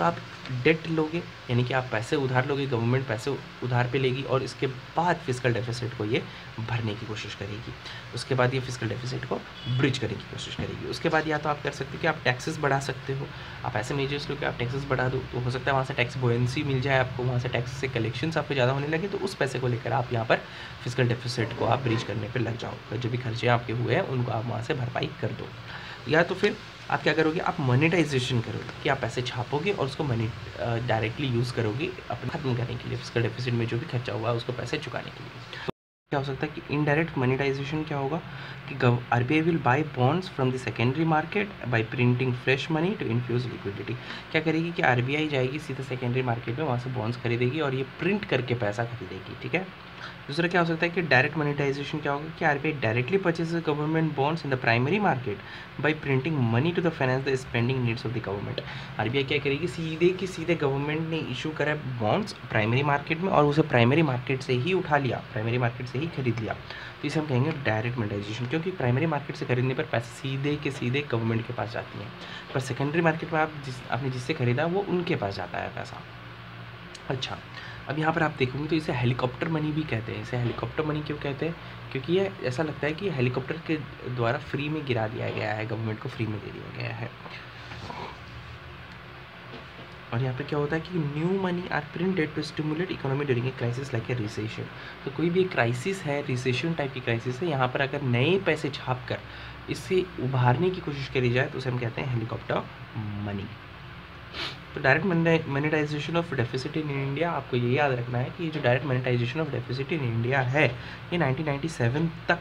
Speaker 1: तो आप डेट लोगे, यानी कि आप पैसे उधार लोगे, गवर्नमेंट पैसे उधार पे लेगी और इसके बाद फिस्कल डेफिसिट को ये भरने की कोशिश करेगी। उसके बाद ये फिस्कल डेफिसिट को ब्रिज करने की कोशिश करेगी। उसके बाद या तो आप कर सकते हो कि आप टैक्सेस बढ़ा सकते हो, आप ऐसे मेजर्स लो कि आप टैक्सेस बढ़ा दो, तो हो सकता है वहाँ से टैक्स बोयेंसी मिल जाए आपको, वहाँ से टैक्स से कलेक्शंस आपको ज़्यादा होने लगे, तो उस पैसे को लेकर आप यहाँ पर फिस्कल डेफिसिट को आप ब्रिज करने पर लग जाओ। जो भी खर्चे आपके हुए हैं उनको आप वहाँ से भरपाई कर दो। या तो फिर आप क्या करोगे, आप मोनेटाइजेशन करोगे कि आप पैसे छापोगे और उसको मनी डायरेक्टली यूज़ करोगे अपने ख़त्म करने के लिए, फिस्कल डेफिसिट में जो भी खर्चा हुआ है उसको पैसे चुकाने के लिए। तो क्या हो सकता है कि इनडायरेक्ट मोनेटाइजेशन क्या होगा कि RBI will buy bonds from the secondary market by printing fresh money to infuse liquidity. क्या करेगी कि RBI जाएगी सीधे सेकेंडरी मार्केट में, वहाँ से बॉन्ड्स खरीदेगी और ये प्रिंट करके पैसा खरीदेगी, ठीक है। दूसरा क्या हो सकता है कि डायरेक्ट मोनेटाइजेशन क्या होगा कि RBI directly purchases government bonds in the primary market by printing money to the finance the spending needs of the government. RBI क्या करेगी, सीधे कि सीधे गवर्नमेंट ने इशू करा बॉन्ड्स प्राइमरी मार्केट में और उसे प्राइमरी मार्केट से ही उठा लिया, प्राइमरी मार्केट से ही खरीद लिया, तो इसे हम कहेंगे डायरेक्ट मोनेटाइजेशन, क्योंकि प्राइमरी मार्केट से खरीदने पर पैसे सीधे के सीधे गवर्नमेंट के पास जाती हैं, पर सेकेंडरी मार्केट में आपने जिससे खरीदा वो उनके पास जाता है पैसा। अच्छा, अब यहाँ पर आप देखोगे तो इसे हेलीकॉप्टर मनी भी कहते हैं। इसे हेलीकॉप्टर मनी क्यों कहते हैं, क्योंकि ये ऐसा लगता है कि हेलीकॉप्टर के द्वारा फ्री में गिरा दिया गया है, गवर्नमेंट को फ्री में दे दिया गया है। और यहाँ पे क्या होता है कि new money are printed to stimulate economy during a crisis like a recession. तो कोई भी एक क्राइसिस है, रिसेशन टाइप की क्राइसिस है, यहाँ पर अगर नए पैसे छाप कर इससे उभारने की कोशिश करी जाए तो उसे हम कहते हैं हेलीकॉप्टर मनी। तो direct monetisation of deficit in India, आपको ये याद रखना है कि ये जो direct monetisation of deficit in India है ये 1997 तक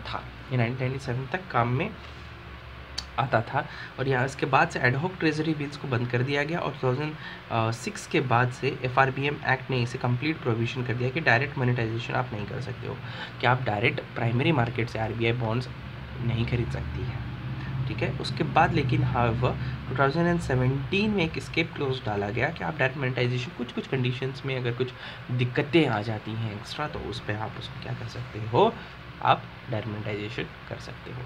Speaker 1: था, ये 1997 तक काम में आता था। और यहाँ इसके बाद से एडहॉक ट्रेजरी बिल्स को बंद कर दिया गया और 2006 के बाद से FRBM एक्ट ने इसे कंप्लीट प्रोविजन कर दिया कि डायरेक्ट मोनेटाइजेशन आप नहीं कर सकते हो, कि आप डायरेक्ट प्राइमरी मार्केट से RBI बॉन्ड्स नहीं खरीद सकती है, ठीक है। उसके बाद लेकिन हाउएवर 2017 में एक एस्केप क्लोज डाला गया कि आप डायरेक्ट मोनेटाइजेशन कुछ कंडीशंस में अगर कुछ दिक्कतें आ जाती हैं एक्स्ट्रा, तो उस पर आप उसको क्या कर सकते हो, आप डायरेक्ट मोनेटाइजेशन कर सकते हो।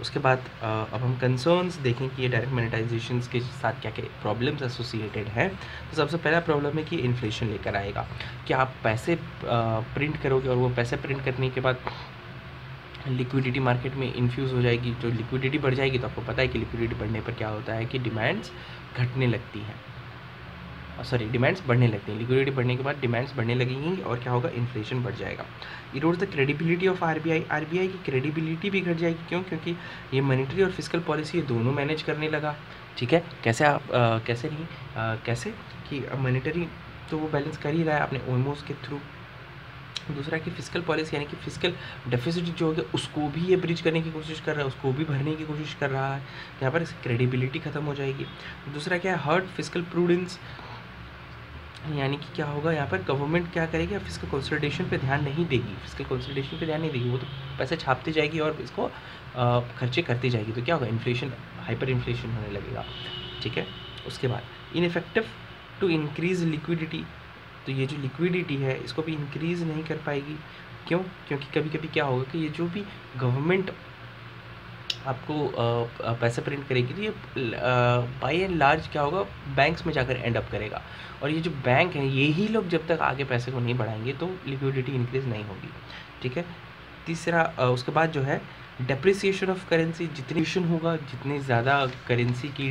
Speaker 1: उसके बाद अब हम कंसर्न्स देखें कि ये डायरेक्ट मोनेटाइजेशन के साथ क्या क्या प्रॉब्लम्स एसोसिएटेड हैं। तो सबसे पहला प्रॉब्लम है कि इन्फ्लेशन लेकर आएगा, कि आप पैसे प्रिंट करोगे और वो पैसे प्रिंट करने के बाद लिक्विडिटी मार्केट में इन्फ्यूज़ हो जाएगी। जो लिक्विडिटी बढ़ जाएगी तो आपको पता है कि लिक्विडिटी बढ़ने पर क्या होता है कि डिमांड्स घटने लगती हैं, डिमांड्स बढ़ने लगती हैं। लिक्विडिटी बढ़ने के बाद डिमांड्स बढ़ने लगेंगी और क्या होगा, इन्फ्लेशन बढ़ जाएगा। Erodes the credibility of RBI की क्रेडिबिलिटी भी घट जाएगी। क्यों? क्योंकि ये मॉनेटरी और फिस्कल पॉलिसी ये दोनों मैनेज करने लगा, ठीक है। कैसे कि मॉनेटरी तो वो बैलेंस कर ही रहा है अपने ओमोस के थ्रू। दूसरा कि फिस्कल पॉलिसी यानी कि फिस्कल डेफिसिट जो हो गया उसको भी ये ब्रिज करने की कोशिश कर रहा है, उसको भी भरने की कोशिश कर रहा है। यहाँ पर इसकी क्रेडिबिलिटी खत्म हो जाएगी। दूसरा क्या है, हर्ट फिस्कल प्रूडेंस, यानी कि क्या होगा, यहाँ पर गवर्नमेंट क्या करेगी, फिस्कल कंसोलिडेशन पे ध्यान नहीं देगी, फिस्कल कंसोलिडेशन पे ध्यान नहीं देगी, वो तो पैसे छापती जाएगी और इसको खर्चे करती जाएगी। तो क्या होगा, इन्फ्लेशन, हाइपर इन्फ्लेशन होने लगेगा, ठीक है। उसके बाद इनइफेक्टिव टू इंक्रीज लिक्विडिटी, तो ये जो लिक्विडिटी है इसको भी इंक्रीज़ नहीं कर पाएगी। क्यों? क्योंकि कभी कभी क्या होगा कि ये जो भी गवर्नमेंट आपको पैसे प्रिंट करेगी तो ये बाय एंड लार्ज क्या होगा, बैंक्स में जाकर एंड अप करेगा। और ये जो बैंक हैं यही लोग जब तक आगे पैसे को नहीं बढ़ाएंगे तो लिक्विडिटी इंक्रीज़ नहीं होगी, ठीक है। तीसरा उसके बाद जो है डेप्रिसिएशन ऑफ करेंसी, जितनी होगा जितनी ज़्यादा करेंसी की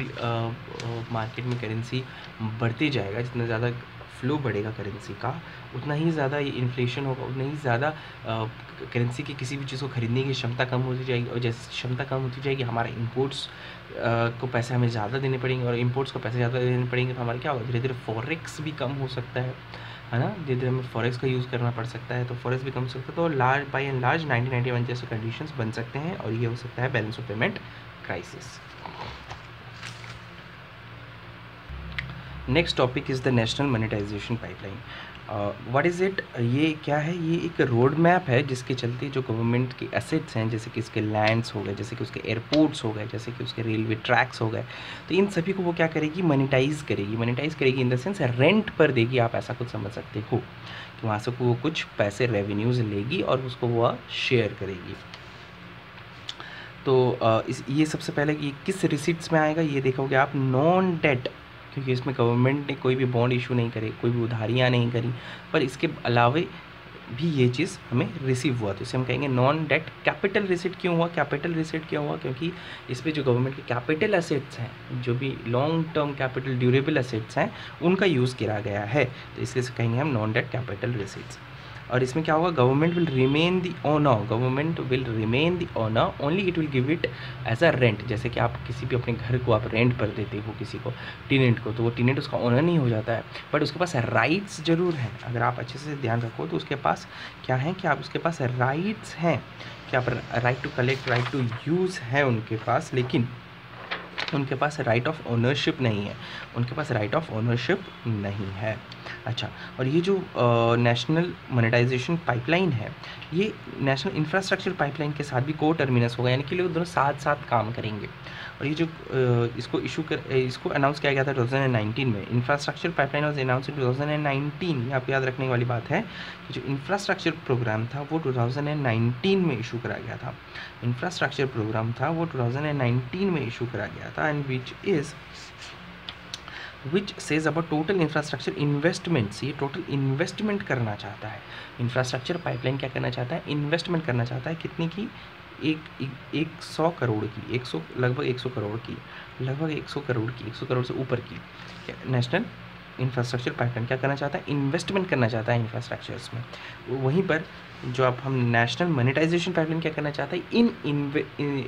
Speaker 1: मार्केट में करेंसी बढ़ती जाएगा, जितना ज़्यादा फ्लो बढ़ेगा करेंसी का, उतना ही ज़्यादा ये इन्फ्लेशन होगा, उतना ही ज़्यादा करेंसी की किसी भी चीज़ को खरीदने की क्षमता कम होती जाएगी। और जैसे क्षमता कम होती जाएगी हमारा इंपोर्ट्स को पैसे हमें ज़्यादा देने पड़ेंगे, और इंपोर्ट्स को पैसे ज़्यादा देने पड़ेंगे तो हमारा क्या होगा, धीरे धीरे फॉरेक्स भी कम हो सकता है ना, धीरे धीरे हमें फॉरेक्स का यूज़ करना पड़ सकता है, तो फॉरेक्स भी कम हो सकता है। तो लार्ज बाय एंड लार्ज 1991 जैसे कंडीशंस बन सकते हैं और ये हो सकता है balance of payment crisis. Next topic is the national monetisation pipeline. What is it, ये क्या है, ये एक रोड मैप है जिसके चलते जो गवर्नमेंट के एसेट्स हैं, जैसे कि इसके लैंड्स हो गए, जैसे कि उसके एयरपोर्ट्स हो गए, जैसे कि उसके रेलवे ट्रैक्स हो गए, तो इन सभी को वो क्या करेगी, मोनेटाइज करेगी इन द सेंस रेंट पर देगी। आप ऐसा कुछ समझ सकते हो कि वहाँ से वो कुछ पैसे रेवेन्यूज़ लेगी और उसको वो शेयर करेगी। तो ये सबसे पहले कि किस रिसिप्ट्स में आएगा, ये देखोगे आप नॉन डेट, क्योंकि इसमें गवर्नमेंट ने कोई भी बॉन्ड इशू नहीं करे, कोई भी उधारियाँ नहीं करी, पर इसके अलावे भी ये चीज़ हमें रिसीव हुआ, तो इसे हम कहेंगे नॉन डेट कैपिटल रिसीट। क्यों हुआ कैपिटल रिसीट? क्यों हुआ? क्योंकि इसमें जो गवर्नमेंट के कैपिटल एसेट्स हैं, जो भी long term capital durable assets हैं, उनका यूज़ किया गया है, तो इसलिए से कहेंगे हम नॉन डेट कैपिटल रिसीट्स। और इसमें क्या होगा, government will remain the owner, only it will give it as a rent. जैसे कि आप किसी भी अपने घर को आप रेंट पर देते हो किसी को, टेनेंट को, तो वो टेनेंट उसका ओनर नहीं हो जाता है, बट उसके पास राइट्स जरूर हैं। अगर आप अच्छे से ध्यान रखो तो उसके पास क्या है कि आप उसके पास राइट्स हैं, कि आप right to collect, right to use है उनके पास, लेकिन उनके पास राइट ऑफ ओनरशिप नहीं है, उनके पास राइट ऑफ ओनरशिप नहीं है। अच्छा, और ये जो नेशनल मोनेटाइजेशन पाइपलाइन है, ये नेशनल इंफ्रास्ट्रक्चर पाइपलाइन के साथ भी को टर्मिनस होगा, यानी कि लोग दोनों साथ साथ काम करेंगे। और ये जो इसको अनाउंस किया गया था 2019 में, इंफ्रास्ट्रक्चर पाइपलाइन वाज अनाउंस इन 2019। ये आपको याद रखने वाली बात है कि जो इंफ्रास्ट्रक्चर प्रोग्राम था वो 2019 में इशू करा गया था। इंफ्रास्ट्रक्चर प्रोग्राम था वो 2019 में इशू करा गया था, and which says about total infrastructure investments. ये टोटल इन्वेस्टमेंट करना चाहता है, इंफ्रास्ट्रक्चर पाइपलाइन क्या करना चाहता है, इन्वेस्टमेंट करना चाहता है। कितनी की? 100 करोड़ की, लगभग 100 करोड़ की, लगभग 100 करोड़ की, 100 करोड़ से ऊपर की। नेशनल इंफ्रास्ट्रक्चर पाइपलाइन क्या करना चाहता है, इन्वेस्टमेंट करना चाहता है इंफ्रास्ट्रक्चर्स में। वहीं पर जो अब हम नेशनल मोनेटाइजेशन पाइपलाइन क्या करना चाहता है, इन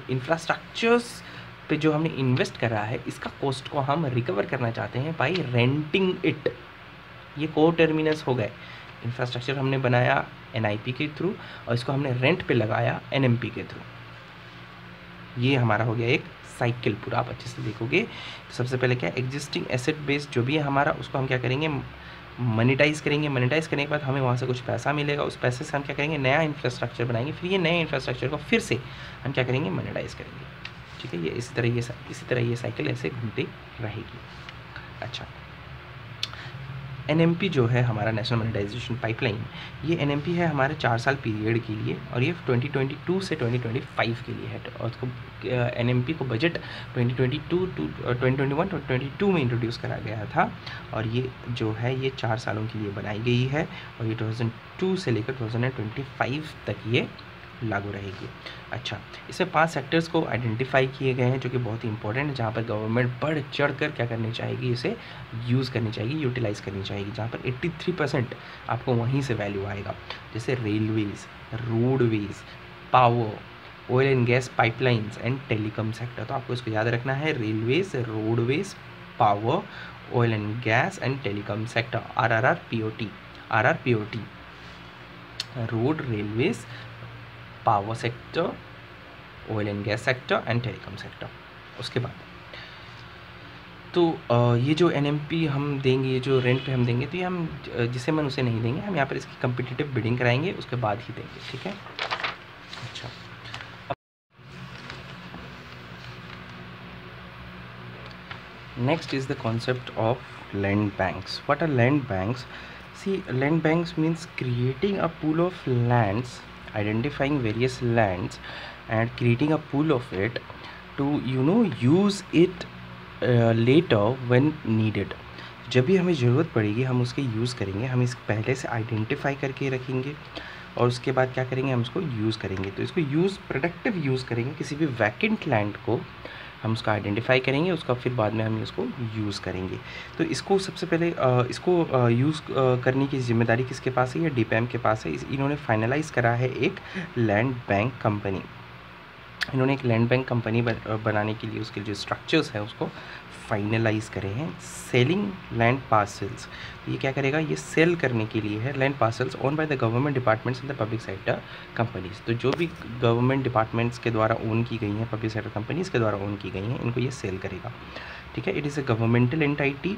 Speaker 1: इंफ्रास्ट्रक्चर्स पे जो हमने इन्वेस्ट करा है, इसका कॉस्ट को हम रिकवर करना चाहते हैं बाय रेंटिंग इट। ये को टर्मिनस हो गए, इंफ्रास्ट्रक्चर हमने बनाया NIP के थ्रू और इसको हमने रेंट पे लगाया NMP के थ्रू। ये हमारा हो गया एक साइकिल पूरा। आप अच्छे से देखोगे तो सबसे पहले क्या, एग्जिस्टिंग एसेट बेस जो भी है हमारा, उसको हम क्या करेंगे, मोनेटाइज करेंगे। मोनेटाइज करने के बाद हमें वहाँ से कुछ पैसा मिलेगा, उस पैसे से हम क्या करेंगे, नया इंफ्रास्ट्रक्चर बनाएंगे, फिर ये नए इंफ्रास्ट्रक्चर को फिर से हम क्या करेंगे, मोनेटाइज करेंगे। ठीक है, ये इसी तरह ये साइकिल ऐसे घूमती रहेगी। अच्छा, NMP जो है हमारा नेशनल मोनेटाइजेशन पाइपलाइन, ये NMP है हमारे 4 साल पीरियड के लिए, और ये 2022 से 2025 के लिए है। और उसको NMP को बजट 2021-22 में इंट्रोड्यूस करा गया था, और ये जो है ये 4 सालों के लिए बनाई गई है, और ये 2002 से लेकर 2025 तक ये लागू रहेगी। अच्छा, इसमें 5 सेक्टर्स को आइडेंटिफाई किए गए हैं जो कि बहुत ही इंपॉर्टेंट है, जहाँ पर गवर्नमेंट बढ़ चढ़ कर क्या करनी चाहेगी, इसे यूज़ करनी चाहिए, यूटिलाइज़ करनी चाहिए, जहाँ पर 83% आपको वहीं से वैल्यू आएगा। जैसे Railways, roadways, power, oil and gas pipelines and telecom sector. तो आपको इसको याद रखना है, railways, roadways, power, oil and gas and telecom sector, RRPOT, road, railways, power sector, oil and gas sector and telecom sector. उसके बाद तो ये जो NMP हम देंगे, ये जो रेंट पे हम देंगे, तो ये हम जिसे मन उसे नहीं देंगे, हम यहाँ पर इसकी कम्पिटिटिव बिडिंग कराएंगे, उसके बाद ही देंगे। ठीक है। अच्छा, next is the concept of land banks. What are land banks? See, land banks means creating a pool of lands, identifying various lands and creating a pool of it to use it later when needed. जब भी हमें ज़रूरत पड़ेगी हम उसके use करेंगे, हम इस पहले से आइडेंटिफाई करके रखेंगे और उसके बाद क्या करेंगे, हम उसको यूज़ करेंगे। तो इसको प्रोडक्टिव यूज़ करेंगे। किसी भी वैकेंट लैंड को हम उसका आइडेंटिफाई करेंगे, उसका फिर बाद में हम इसको यूज़ करेंगे। तो इसको सबसे पहले इसको यूज़ करने की जिम्मेदारी किसके पास है? ये DPAM के पास है। इन्होंने फाइनलाइज़ करा है एक लैंड बैंक कंपनी। इन्होंने एक लैंड बैंक कंपनी बनाने के लिए उसके जो स्ट्रक्चर्स हैं उसको फाइनलाइज़ करे हैं। सेलिंग लैंड पार्सल्स, ये क्या करेगा, ये सेल करने के लिए है land parcels own by the government departments and the public sector companies. तो जो भी गवर्नमेंट डिपार्टमेंट्स के द्वारा ओन की गई हैं, पब्लिक सेक्टर कंपनीज के द्वारा ओन की गई हैं, इनको ये सेल करेगा। ठीक है, it is a governmental entity,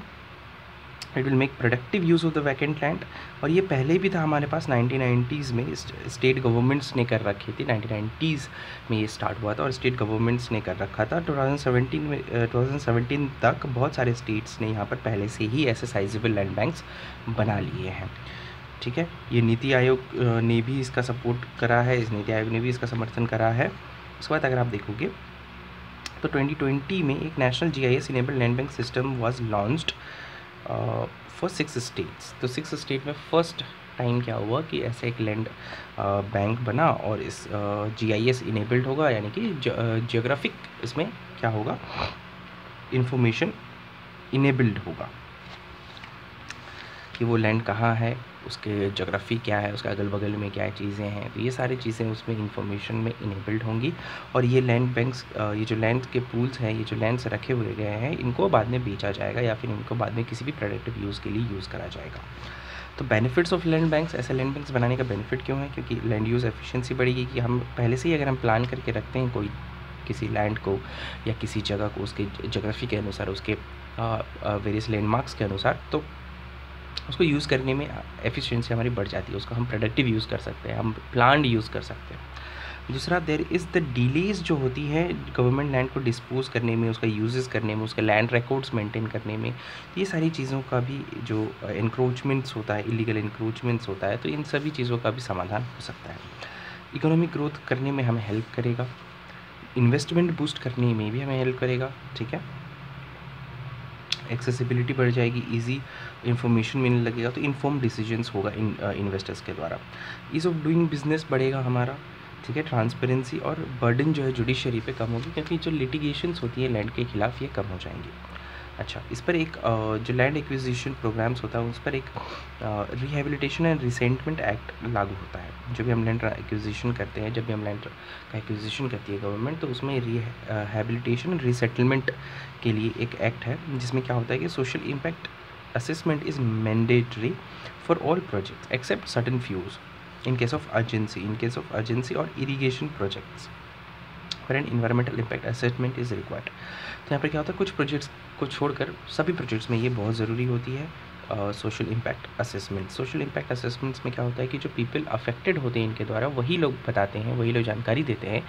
Speaker 1: it will make productive use of the vacant land. और ये पहले भी था हमारे पास 1990s में, स्टेट गवर्नमेंट्स ने कर रखी थी। 1990s में ये स्टार्ट हुआ था और स्टेट गवर्नमेंट्स ने कर रखा था। 2017 तक बहुत सारे स्टेट्स ने यहाँ पर पहले से ही ऐसे साइजेबल लैंड बैंक्स बना लिए हैं। ठीक है, ये नीति आयोग ने भी इसका सपोर्ट करा है, इस नीति आयोग ने भी इसका समर्थन करा है। उसके बाद अगर आप देखोगे तो 2020 में एक national GIS enabled land bank system was launched for 6 states. तो 6 स्टेट में फर्स्ट टाइम क्या हुआ कि ऐसे एक लैंड बैंक बना और इस GIS इनेबल्ड होगा, यानी कि जियोग्राफिक इसमें क्या होगा, इंफॉर्मेशन इनेबल्ड होगा कि वो लैंड कहाँ है, उसके जोग्राफ़ी क्या है, उसके अगल बगल में क्या चीज़ें हैं, तो ये सारी चीज़ें उसमें इंफॉर्मेशन में इनेबल्ड होंगी। और ये लैंड बैंक्स, ये जो लैंड के पूल्स हैं, ये जो लैंड्स रखे हुए गए हैं, इनको बाद में बेचा जाएगा या फिर इनको बाद में किसी भी प्रोडक्टिव यूज़ के लिए यूज़ करा जाएगा। तो बेनिफिट्स ऑफ लैंड बैंक्स, ऐसे लैंड बैंक्स बनाने का बेनिफिट क्यों है, क्योंकि लैंड यूज़ एफिशिएंसी बढ़ेगी कि हम पहले से ही अगर हम प्लान करके रखते हैं कोई किसी लैंड को या किसी जगह को उसके जोग्राफ़ी के अनुसार, उसके वेरियस लैंडमार्क्स के अनुसार, तो उसको यूज़ करने में एफिशिएंसी हमारी बढ़ जाती है, उसको हम प्रोडक्टिव यूज़ कर सकते हैं, हम प्लान्ड यूज़ कर सकते हैं। दूसरा, देयर इज़ द डिलेज जो होती है गवर्नमेंट लैंड को डिस्पोज करने में, उसका यूजेस करने में, उसके लैंड रिकॉर्ड्स मेंटेन करने में, ये सारी चीज़ों का भी जो इंक्रोचमेंट्स होता है, इलीगल इंक्रोचमेंट्स होता है, तो इन सभी चीज़ों का भी समाधान हो सकता है। इकोनॉमिक ग्रोथ करने में हमें हेल्प करेगा, इन्वेस्टमेंट बूस्ट करने में भी हमें हेल्प करेगा, ठीक है। एक्सेसिबिलिटी बढ़ जाएगी, इजी इन्फॉर्मेशन मिलने लगेगा, तो इन्फॉर्म डिसीजंस होगा इन्वेस्टर्स के द्वारा। ईज़ ऑफ डूइंग बिजनेस बढ़ेगा हमारा, ठीक है। ट्रांसपेरेंसी और बर्डन जो है जुडिशरी पे कम होगी, क्योंकि जो लिटिगेशंस होती है लैंड के खिलाफ, ये कम हो जाएंगी। अच्छा, इस पर एक जो लैंड एक्विजिशन प्रोग्राम्स होता है, उस पर एक रिहेबिलिटेशन एंड रिसेंटमेंट एक्ट लागू होता है। जो भी हम लैंड एक्विजिशन करते हैं, जब भी हम लैंड का एक्विजिशन करती है गवर्नमेंट, तो उसमें रिहेबिलिटेशन एंड रिसेटलमेंट के लिए एक एक्ट है, जिसमें क्या होता है कि social impact assessment is mandatory for all projects except certain fuse in case of urgency और इरीगेशन प्रोजेक्ट्स पर an environmental impact assessment is required. तो यहाँ पर क्या होता है, कुछ प्रोजेक्ट्स को छोड़कर सभी प्रोजेक्ट्स में ये बहुत ज़रूरी होती है social impact assessment. Social impact assessments में क्या होता है कि जो पीपल अफेक्टेड होते हैं इनके द्वारा, वही लोग बताते हैं, वही लोग जानकारी देते हैं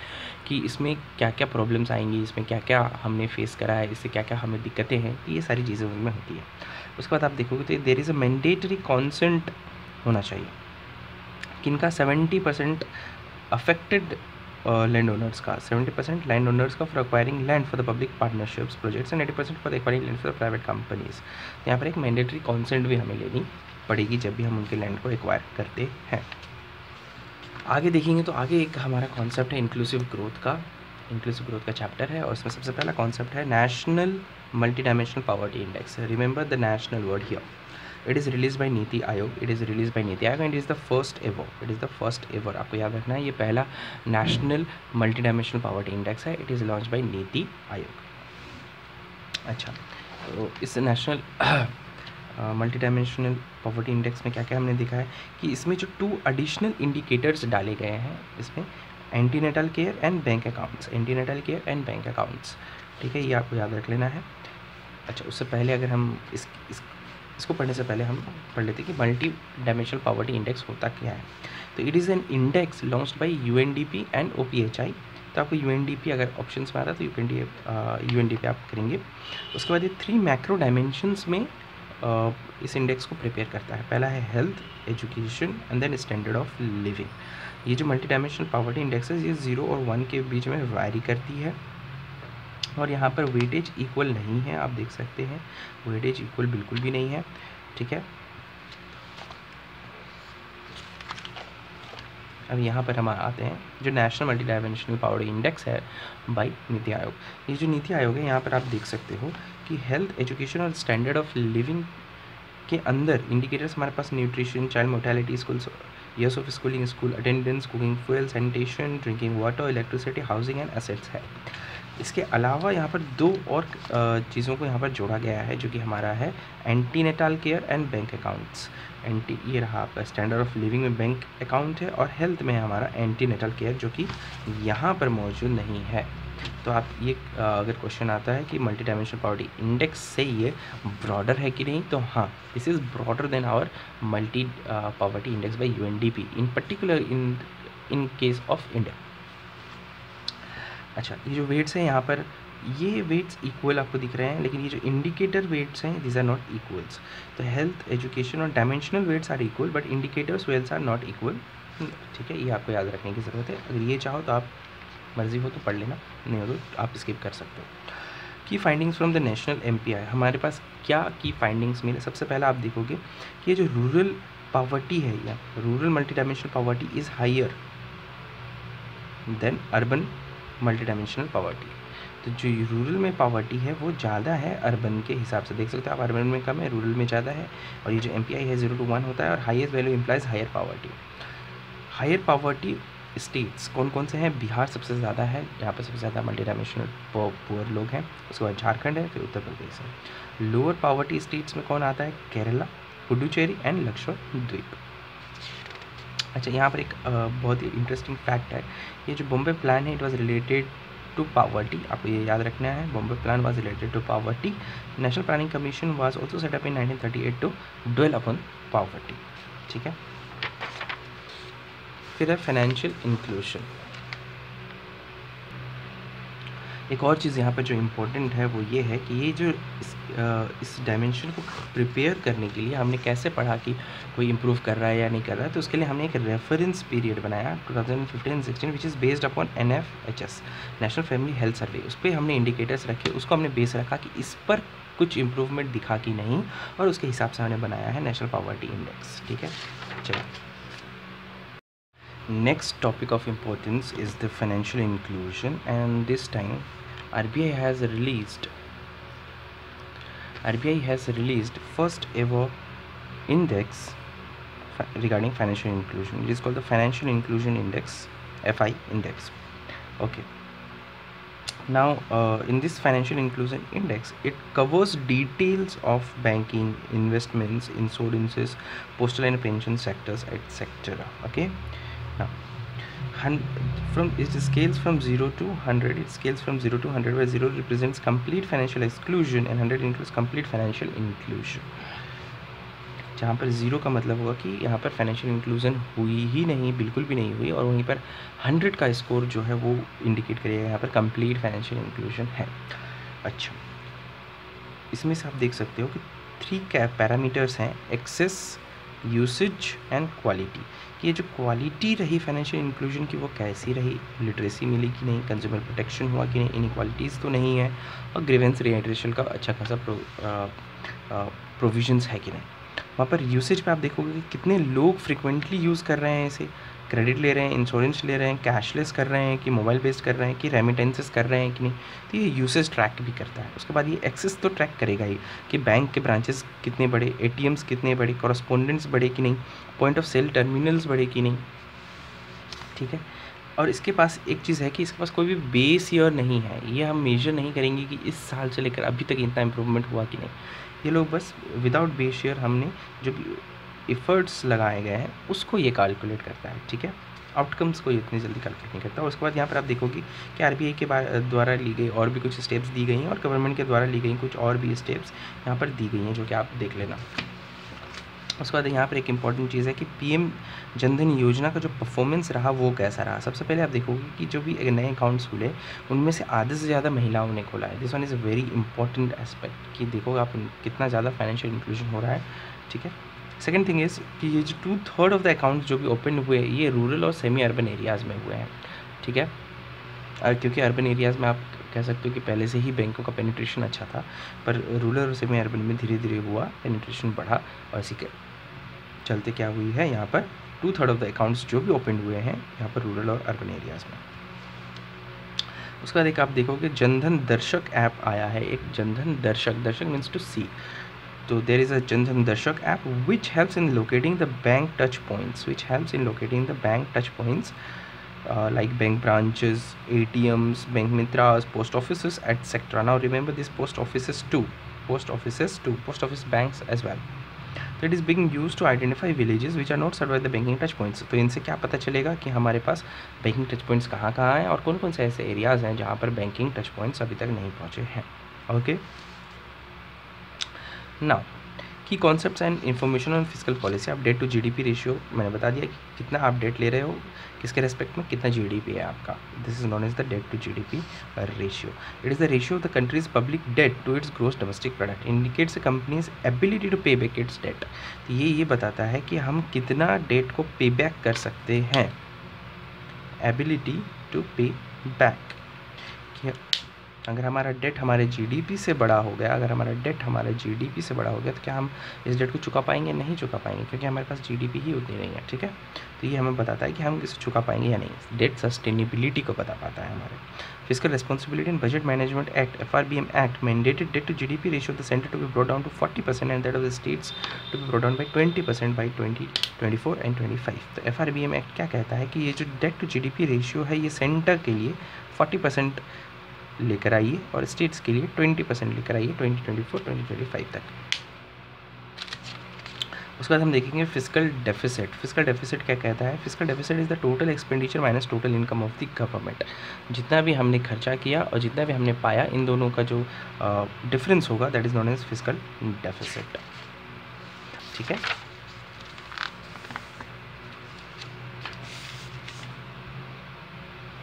Speaker 1: कि इसमें क्या क्या प्रॉब्लम्स आएंगी, इसमें क्या क्या हमने फेस करा है, इससे क्या क्या हमें दिक्कतें हैं, तो ये सारी चीज़ें उनमें होती है। उसके बाद आप देखोगे तो there is a mandatory consent होना चाहिए, किनका 70% अफेक्टेड लैंड ओनर्स का, 70% लैंड ओनर्स का for acquiring land for the public partnerships projects and 80% for acquiring land for the private companies. यहाँ पर एक मैंडेटरी कॉन्सेंट भी हमें लेनी पड़ेगी जब भी हम उनके लैंड को एक्वायर करते हैं। आगे देखेंगे तो आगे एक हमारा कॉन्सेप्ट है इंक्लूसिव ग्रोथ का चैप्टर है, और इसमें सबसे पहला कॉन्सेप्ट है national multi dimensional poverty index. Remember the national word here, it is released by NITI Aayog and it is the first ever आपको याद रखना है, ये पहला national multi dimensional poverty index है। It is launch by NITI Aayog. अच्छा, तो इस national multi dimensional poverty index में क्या क्या हमने देखा है कि इसमें जो 2 एडिशनल इंडिकेटर्स डाले गए हैं, इसमें antenatal care and bank accounts, ठीक है, ये आपको याद रख लेना है। अच्छा, उससे पहले अगर हम इसको पढ़ने से पहले हम पढ़ लेते हैं कि मल्टी डायमेंशनल पॉवर्टी इंडेक्स होता क्या है। तो it is N index launched by UNDP and OPHI। तो आपको UNDP अगर ऑप्शंस में आता है तो UNDP आप करेंगे। उसके बाद ये 3 मैक्रो डायमेंशंस में इस इंडेक्स को प्रिपेयर करता है। पहला है health, education and then standard of living. ये जो मल्टी डायमेंशनल पॉवर्टी इंडेक्स है, ये 0 और 1 के बीच में वारी करती है, और यहाँ पर वेटेज इक्वल नहीं है, आप देख सकते हैं वेटेज इक्वल बिल्कुल भी नहीं है, ठीक है। अब यहाँ पर हम आते हैं जो national multi dimensional poverty index है बाय नीति आयोग। ये जो नीति आयोग है, यहाँ पर आप देख सकते हो कि हेल्थ, एजुकेशन और स्टैंडर्ड ऑफ लिविंग के अंदर इंडिकेटर्स हमारे पास nutrition, child mortality, school years of schooling, school attendance, cooking fuel, sanitation, drinking water, electricity, housing and assets है। इसके अलावा यहाँ पर 2 और चीज़ों को यहाँ पर जोड़ा गया है, जो कि हमारा है antenatal care and bank accounts. ये रहा आपका स्टैंडर्ड ऑफ लिविंग में बैंक अकाउंट है, और हेल्थ में है हमारा एंटीनेटल केयर, जो कि यहाँ पर मौजूद नहीं है। तो आप ये अगर क्वेश्चन आता है कि मल्टी डायमेंशनल पॉवर्टी इंडेक्स से ये ब्रॉडर है कि नहीं, तो हाँ, this is broader than our multi poverty index by UNDP in particular in case of India. अच्छा, ये जो वेट्स हैं यहाँ पर, ये वेट्स इक्वल आपको दिख रहे हैं, लेकिन ये जो इंडिकेटर वेट्स हैं, दिस आर नॉट इक्वल्स। तो हेल्थ, एजुकेशन और dimensional weights are equal, but indicators weights are not equal, ठीक है, ये आपको याद रखने की ज़रूरत है। अगर ये चाहो तो आप मर्जी हो तो पढ़ लेना, नहीं हो तो आप स्किप कर सकते हो। की findings from the national MPI, हमारे पास क्या की फाइंडिंग्स मिले। सबसे पहला आप देखोगे कि ये जो रूरल पॉवर्टी है या rural multi dimensional poverty is higher than urban multi dimensional poverty. तो जो रूरल में पॉवर्टी है वो ज़्यादा है अर्बन के हिसाब से, देख सकते हो आप, अर्बन में कम है, रूरल में ज़्यादा है। और ये जो MPI है 0 to 1 होता है, और highest value implies higher poverty. Higher poverty states कौन कौन से हैं? बिहार सबसे ज़्यादा है, यहाँ पर सबसे ज़्यादा मल्टी डायमेंशनल पुअर लोग हैं। उसके बाद झारखंड है, फिर उत्तर प्रदेश है। लोअर पॉवर्टी स्टेट्स में कौन आता है? केरला, पुडुचेरी एंड लक्षद्वीप। अच्छा, यहाँ पर एक बहुत ही इंटरेस्टिंग फैक्ट है, ये जो बॉम्बे प्लान है it was related to poverty, आपको ये याद रखना है। Bombay plan was related to poverty. National planning commission was also set up in 1938 to dwell upon poverty. ठीक है, फिर है फाइनेंशियल इंक्लूजन। एक और चीज़ यहाँ पर जो इम्पोर्टेंट है वो ये है कि ये जो इस डायमेंशन को प्रिपेयर करने के लिए हमने कैसे पढ़ा कि कोई इम्प्रूव कर रहा है या नहीं कर रहा है, तो उसके लिए हमने एक रेफरेंस पीरियड बनाया 2015-16 which is based upon NFHS, national family health survey. उस पर हमने इंडिकेटर्स रखे, उसको हमने बेस रखा कि इस पर कुछ इम्प्रूवमेंट दिखा कि नहीं, और उसके हिसाब से हमने बनाया है नेशनल पॉवर्टी इंडेक्स। ठीक है, चलो next topic of importance is the financial inclusion, and this time RBI has released first ever index regarding financial inclusion. It is called the Financial Inclusion Index, FI index. Okay, now in this Financial Inclusion Index it covers details of banking, investments, insurances, postal and pension sectors, etc. Okay, now it scales from 0 to 100. It scales from 0 to 100, where 0 represents complete financial exclusion and 100 includes complete financial inclusion. जहाँ पर 0 का मतलब होगा कि यहाँ पर financial inclusion हुई ही नहीं, बिल्कुल भी नहीं हुई, और वहीं पर 100 का स्कोर जो है वो इंडिकेट करेगा यहाँ पर कंप्लीट फाइनेंशियल इंक्लूजन है। अच्छा, इसमें से आप देख सकते हो कि 3 पैरामीटर्स हैं, एक्सेस, यूसेज एंड क्वालिटी। ये जो क्वालिटी रही फाइनेंशियल इंक्लूजन की वो कैसी रही, लिटरेसी मिली कि नहीं, कंज्यूमर प्रोटेक्शन हुआ कि नहीं, इनइक्वालिटीज़ तो नहीं है, और ग्रीवेंस रिएड्रेशन का अच्छा खासा प्रोविजंस है कि नहीं। वहाँ पर यूसेज पे आप देखोगे कि कितने लोग फ्रिक्वेंटली यूज़ कर रहे हैं इसे, क्रेडिट ले रहे हैं, इंश्योरेंस ले रहे हैं, कैशलेस कर रहे हैं कि मोबाइल बेस्ड कर रहे हैं कि रेमिटेंसेस कर रहे हैं कि नहीं, तो ये यूसेज ट्रैक भी करता है। उसके बाद ये एक्सेस तो ट्रैक करेगा ही कि बैंक के ब्रांचेस कितने बड़े, ATMs कितने बड़े, कॉरस्पोंडेंट्स बड़े कि नहीं, पॉइंट ऑफ सेल टर्मिनल्स बड़े कि नहीं। ठीक है, और इसके पास एक चीज़ है कि इसके पास कोई भी बेस ईयर नहीं है, ये हम मेजर नहीं करेंगे कि इस साल से लेकर अभी तक इतना इम्प्रूवमेंट हुआ कि नहीं। ये लोग बस विदाउट बेस ईयर हमने जो एफर्ट्स लगाए गए हैं उसको ये कैलकुलेट करता है। ठीक है, आउटकम्स को इतनी जल्दी कैलकुलेट नहीं करता। और उसके बाद यहाँ पर आप देखोगे कि RBI के द्वारा ली गई और भी कुछ स्टेप्स दी गई हैं, और गवर्नमेंट के द्वारा ली गई कुछ और भी स्टेप्स यहाँ पर दी गई हैं, जो कि आप देख लेना। उसके बाद यहाँ पर एक इम्पॉर्टेंट चीज़ है कि PM जनधन योजना का जो परफॉर्मेंस रहा वो कैसा रहा। सबसे पहले आप देखोगे कि जो भी नए अकाउंट्स खुले उनमें से आधे से ज़्यादा महिलाओं ने खोला है। This one is a very important aspect कि देखोगे आप कितना ज़्यादा फाइनेंशियल इंक्लूजन हो रहा है। ठीक है, सेकेंड थिंग इज़ कि ये जो 2/3 ऑफ द अकाउंट्स जो भी ओपन हुए ये रूरल और सेमी अर्बन एरियाज़ में हुए हैं। ठीक है, क्योंकि अर्बन एरियाज़ में आप कह सकते हो कि पहले से ही बैंकों का पेनिट्रेशन अच्छा था, पर रूरल और सेमी अर्बन में धीरे धीरे हुआ पेनिट्रेशन बढ़ा, और इसी के चलते क्या हुई है यहाँ पर 2/3 ऑफ द अकाउंट्स जो भी ओपन हुए हैं यहाँ पर रूरल और अर्बन एरियाज़ में। उसके बाद एक आप देखोगे जनधन दर्शक ऐप आया है, एक जनधन दर्शक मीन्स टू सी। तो देर इज़ अ जनधन दर्शक app which helps in locating the bank touch points like bank branches, ATMs, bank mitras, post offices, etc. Now remember this post office banks as well. So it is being used to identify villages which are not served by the banking touch points. तो इनसे क्या पता चलेगा कि हमारे पास banking touch points कहाँ कहाँ हैं और कौन कौन से ऐसे एरियाज़ हैं जहाँ पर बैंकिंग टच पॉइंट्स अभी तक नहीं पहुँचे हैं। ओके, नाउ की concepts and information on physical policy. आप डेट टू GDP रेशियो मैंने बता दिया कि कितना आप डेट ले रहे हो, किसके रेस्पेक्ट में कितना GDP है आपका। This is known as the debt to GDP ratio. It is the ratio of the country's public debt to its gross domestic product, indicates a company's ability to pay back its debt. तो ये बताता है कि हम कितना date को पे back कर सकते हैं, एबिलिटी टू पे बैक कि अगर हमारा डेट हमारे जीडीपी से बड़ा हो गया, अगर हमारा डेट हमारे जीडीपी से बड़ा हो गया तो क्या हम इस डेट को चुका पाएंगे? नहीं चुका पाएंगे, क्योंकि हमारे पास जीडीपी ही उतनी नहीं है। ठीक है, तो ये हमें बताता है कि हम इसे चुका पाएंगे या नहीं। डेट सस्टेनेबिलिटी को बता पाता है हमारे। Physical responsibility and budget management act FRBM act mandated debt to GDP ratio of the centre to be brought down to 40% and that of the states to be brought down by 20% by 2024 and 25। तो FRBM act क्या कहता है कि ये जो date to GDP ratio है ये centre के लिए 40% लेकर आइए और स्टेट्स के लिए 20% लेकर आइए 2024-2025 तक। उसके बाद हम देखेंगे फिजिकल डेफिसिट। फिजिकल डेफिसिट क्या कहता है? Physical deficit is the total expenditure minus total income of the government. जितना भी हमने खर्चा किया और जितना भी हमने पाया, इन दोनों का जो डिफरेंस होगा that is known as physical deficit. ठीक है,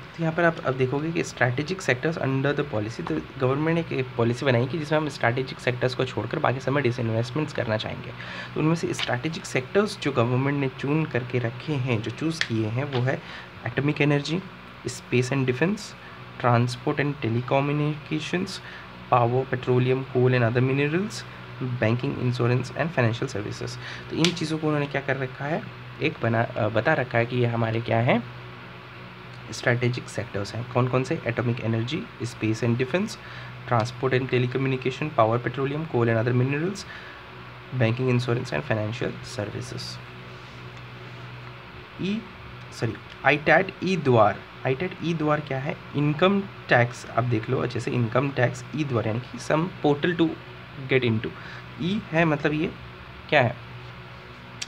Speaker 1: तो यहाँ पर आप अब देखोगे कि strategic sectors under the policy, तो गवर्नमेंट ने एक पॉलिसी बनाई कि जिसमें हम स्ट्रैटेजिक सेक्टर्स को छोड़कर बाकी समय डिसइन्वेस्टमेंट्स करना चाहेंगे। तो उनमें से स्ट्रैटेजिक सेक्टर्स जो गवर्नमेंट ने चून करके रखे हैं, जो चूज़ किए हैं, वो है atomic energy, space and defence, transport and telecommunications, power, petroleum, coal and other minerals, banking, insurance and financial services. तो इन चीज़ों को उन्होंने क्या कर रखा है, एक बता रखा है कि ये हमारे क्या हैं, स्ट्रैटेजिक सेक्टर्स हैं। कौन कौन से? Atomic energy, space and defence, transport and telecommunication, power, petroleum, coal and other minerals, banking, insurance and financial services. ITAT e Dwar. ITAT e Dwar क्या है? Income tax. आप देख लो अच्छे से, इनकम टैक्स ई द्वार यानी कि some portal to get into. E है मतलब ये क्या है?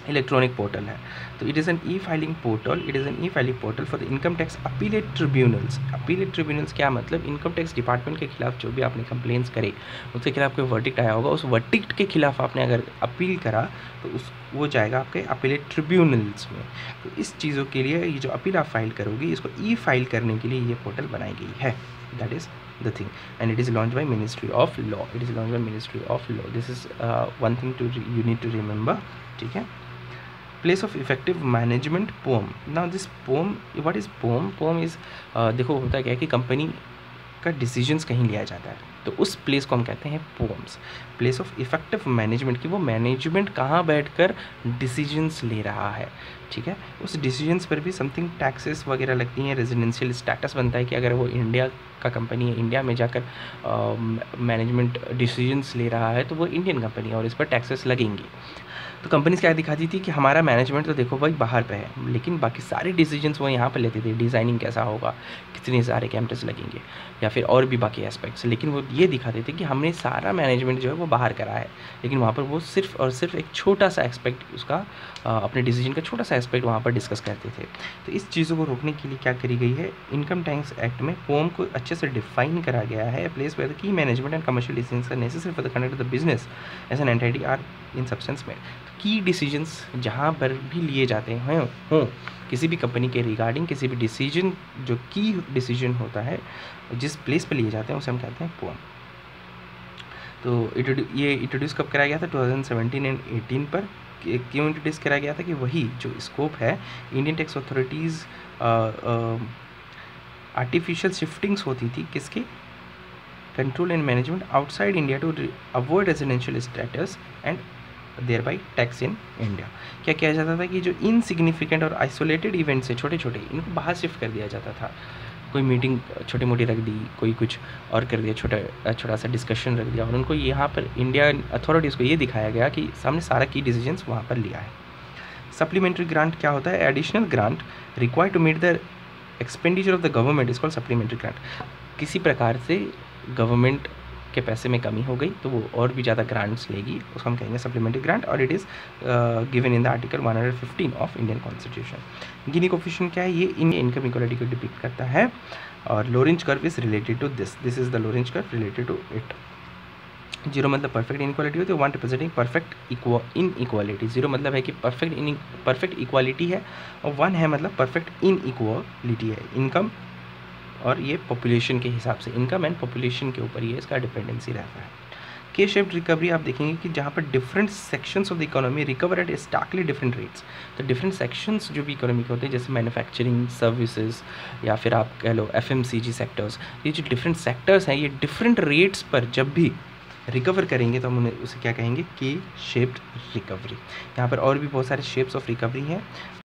Speaker 1: इलेक्ट्रॉनिक पोर्टल है। तो it is an e filing portal, it is an e filing portal for the income tax appellate tribunals. Appellate tribunals क्या मतलब? इनकम टैक्स डिपार्टमेंट के खिलाफ जो भी आपने कंप्लेंट्स करे, उसके खिलाफ कोई वर्डिक्ट आया होगा, उस वर्डिक्ट के खिलाफ आपने अगर अपील करा तो वो जाएगा आपके अपीलेट ट्रिब्यूनल्स में। तो इस चीज़ों के लिए ये जो अपील आप फाइल करोगी, इसको ई फाइल करने के लिए ये पोर्टल बनाई गई है। That is the thing, and it is launched by Ministry of Law. It is launched by Ministry of Law. This is one thing you need to remember. ठीक है, place of effective management POEM. Now this POEM, what is POEM? POEM is, देखो होता क्या है कि company का decisions कहीं लिया जाता है, तो उस प्लेस को हम कहते हैं poems. Place of effective management, कि वो मैनेजमेंट कहाँ बैठकर डिसीजंस ले रहा है। ठीक है, उस डिसीजंस पर भी समथिंग टैक्सेस वगैरह लगती हैं, रेजिडेंशियल स्टेटस बनता है कि अगर वो इंडिया का कंपनी है, इंडिया में जाकर मैनेजमेंट डिसीजंस ले रहा है, तो वो इंडियन कंपनी है और इस पर टैक्सेस लगेंगी। तो कंपनीज क्या दिखाती थी कि हमारा मैनेजमेंट तो देखो भाई बाहर पे है, लेकिन बाकी सारे डिसीजंस वो यहाँ पर लेते थे। डिज़ाइनिंग कैसा होगा, कितने सारे कैमरेस लगेंगे, या फिर और भी बाकी एस्पेक्ट्स, लेकिन वो ये दिखाते थे कि हमने सारा मैनेजमेंट जो है वो बाहर करा है, लेकिन वहाँ पर वो सिर्फ और सिर्फ एक छोटा सा एस्पेक्ट, उसका अपने डिसीजन का छोटा सा एस्पेक्ट वहाँ पर डिस्कस करते थे। तो इस चीज़ों को रोकने के लिए क्या करी गई है, इनकम टैक्स एक्ट में पोम को अच्छे से डिफाइन करा गया है। Place where the key management and commercial decisions are necessary for the conduct of the business as an entity are in substance में। की डिसीजंस जहाँ पर भी लिए जाते हैं हों किसी भी कंपनी के रिगार्डिंग, किसी भी डिसीजन जो की डिसीजन होता है जिस प्लेस पर लिए जाते हैं उसे हम कहते हैं पोम। तो ये इंट्रोड्यूस कब कराया गया था? 2017 एंड 18 पर। क्यों इंट्रोड्यूस कराया गया था? कि वही जो स्कोप है, Indian tax authorities artificial shiftings होती थी किसके? Control and management outside India to avoid residential status and thereby tax in India. क्या किया जाता था कि जो इनसिग्निफिकेंट और आइसोलेटेड इवेंट्स है, छोटे छोटे, इनको बाहर शिफ्ट कर दिया जाता था। कोई मीटिंग छोटी मोटी रख दी, कोई कुछ और कर दिया, छोटा सा डिस्कशन रख दिया, और उनको यहाँ पर इंडियन अथॉरिटीज़ को ये दिखाया गया कि सामने सारा की डिसीजंस वहाँ पर लिया है। सप्लीमेंट्री ग्रांट क्या होता है? Additional grant required to meet the expenditure of the government is called supplementary grant. किसी प्रकार से गवर्नमेंट के पैसे में कमी हो गई तो वो और भी ज़्यादा ग्रांट्स लेगी, उसको हम कहेंगे सप्लीमेंट्री ग्रांट, और it is given in the article 115 of Indian constitution. Guinea coefficient क्या है? ये इनकम इक्वालिटी को डिपिक्ट करता है, और Lorenz curve is related to this is the Lorenz curve related to it. 0 मतलब परफेक्ट इनइक्वालिटी होती है, 1 रिप्रेजेंटिंग परफेक्ट इनइक्वालिटी। 0 मतलब है कि परफेक्ट इक्वालिटी है, और 1 है मतलब परफेक्ट इनइक्वालिटी है। इनकम और ये पॉपुलेशन के हिसाब से, इनकम एंड पॉपुलेशन के ऊपर ये इसका डिपेंडेंसी रहता है। के शेप्ड रिकवरी आप देखेंगे कि जहाँ पर different sections of the economy recover at starkly different rates. तो डिफरेंट सेक्शंस जो भी इकोनॉमी के होते हैं, जैसे मैन्युफैक्चरिंग, सर्विसेज, या फिर आप कह लो FMCG सेक्टर्स, ये जो डिफरेंट सेक्टर्स हैं ये डिफरेंट रेट्स पर जब भी रिकवर करेंगे तो हम उन्हें उसे क्या कहेंगे, के शेप्ड रिकवरी। यहाँ पर और भी बहुत सारे शेप्स ऑफ रिकवरी हैं।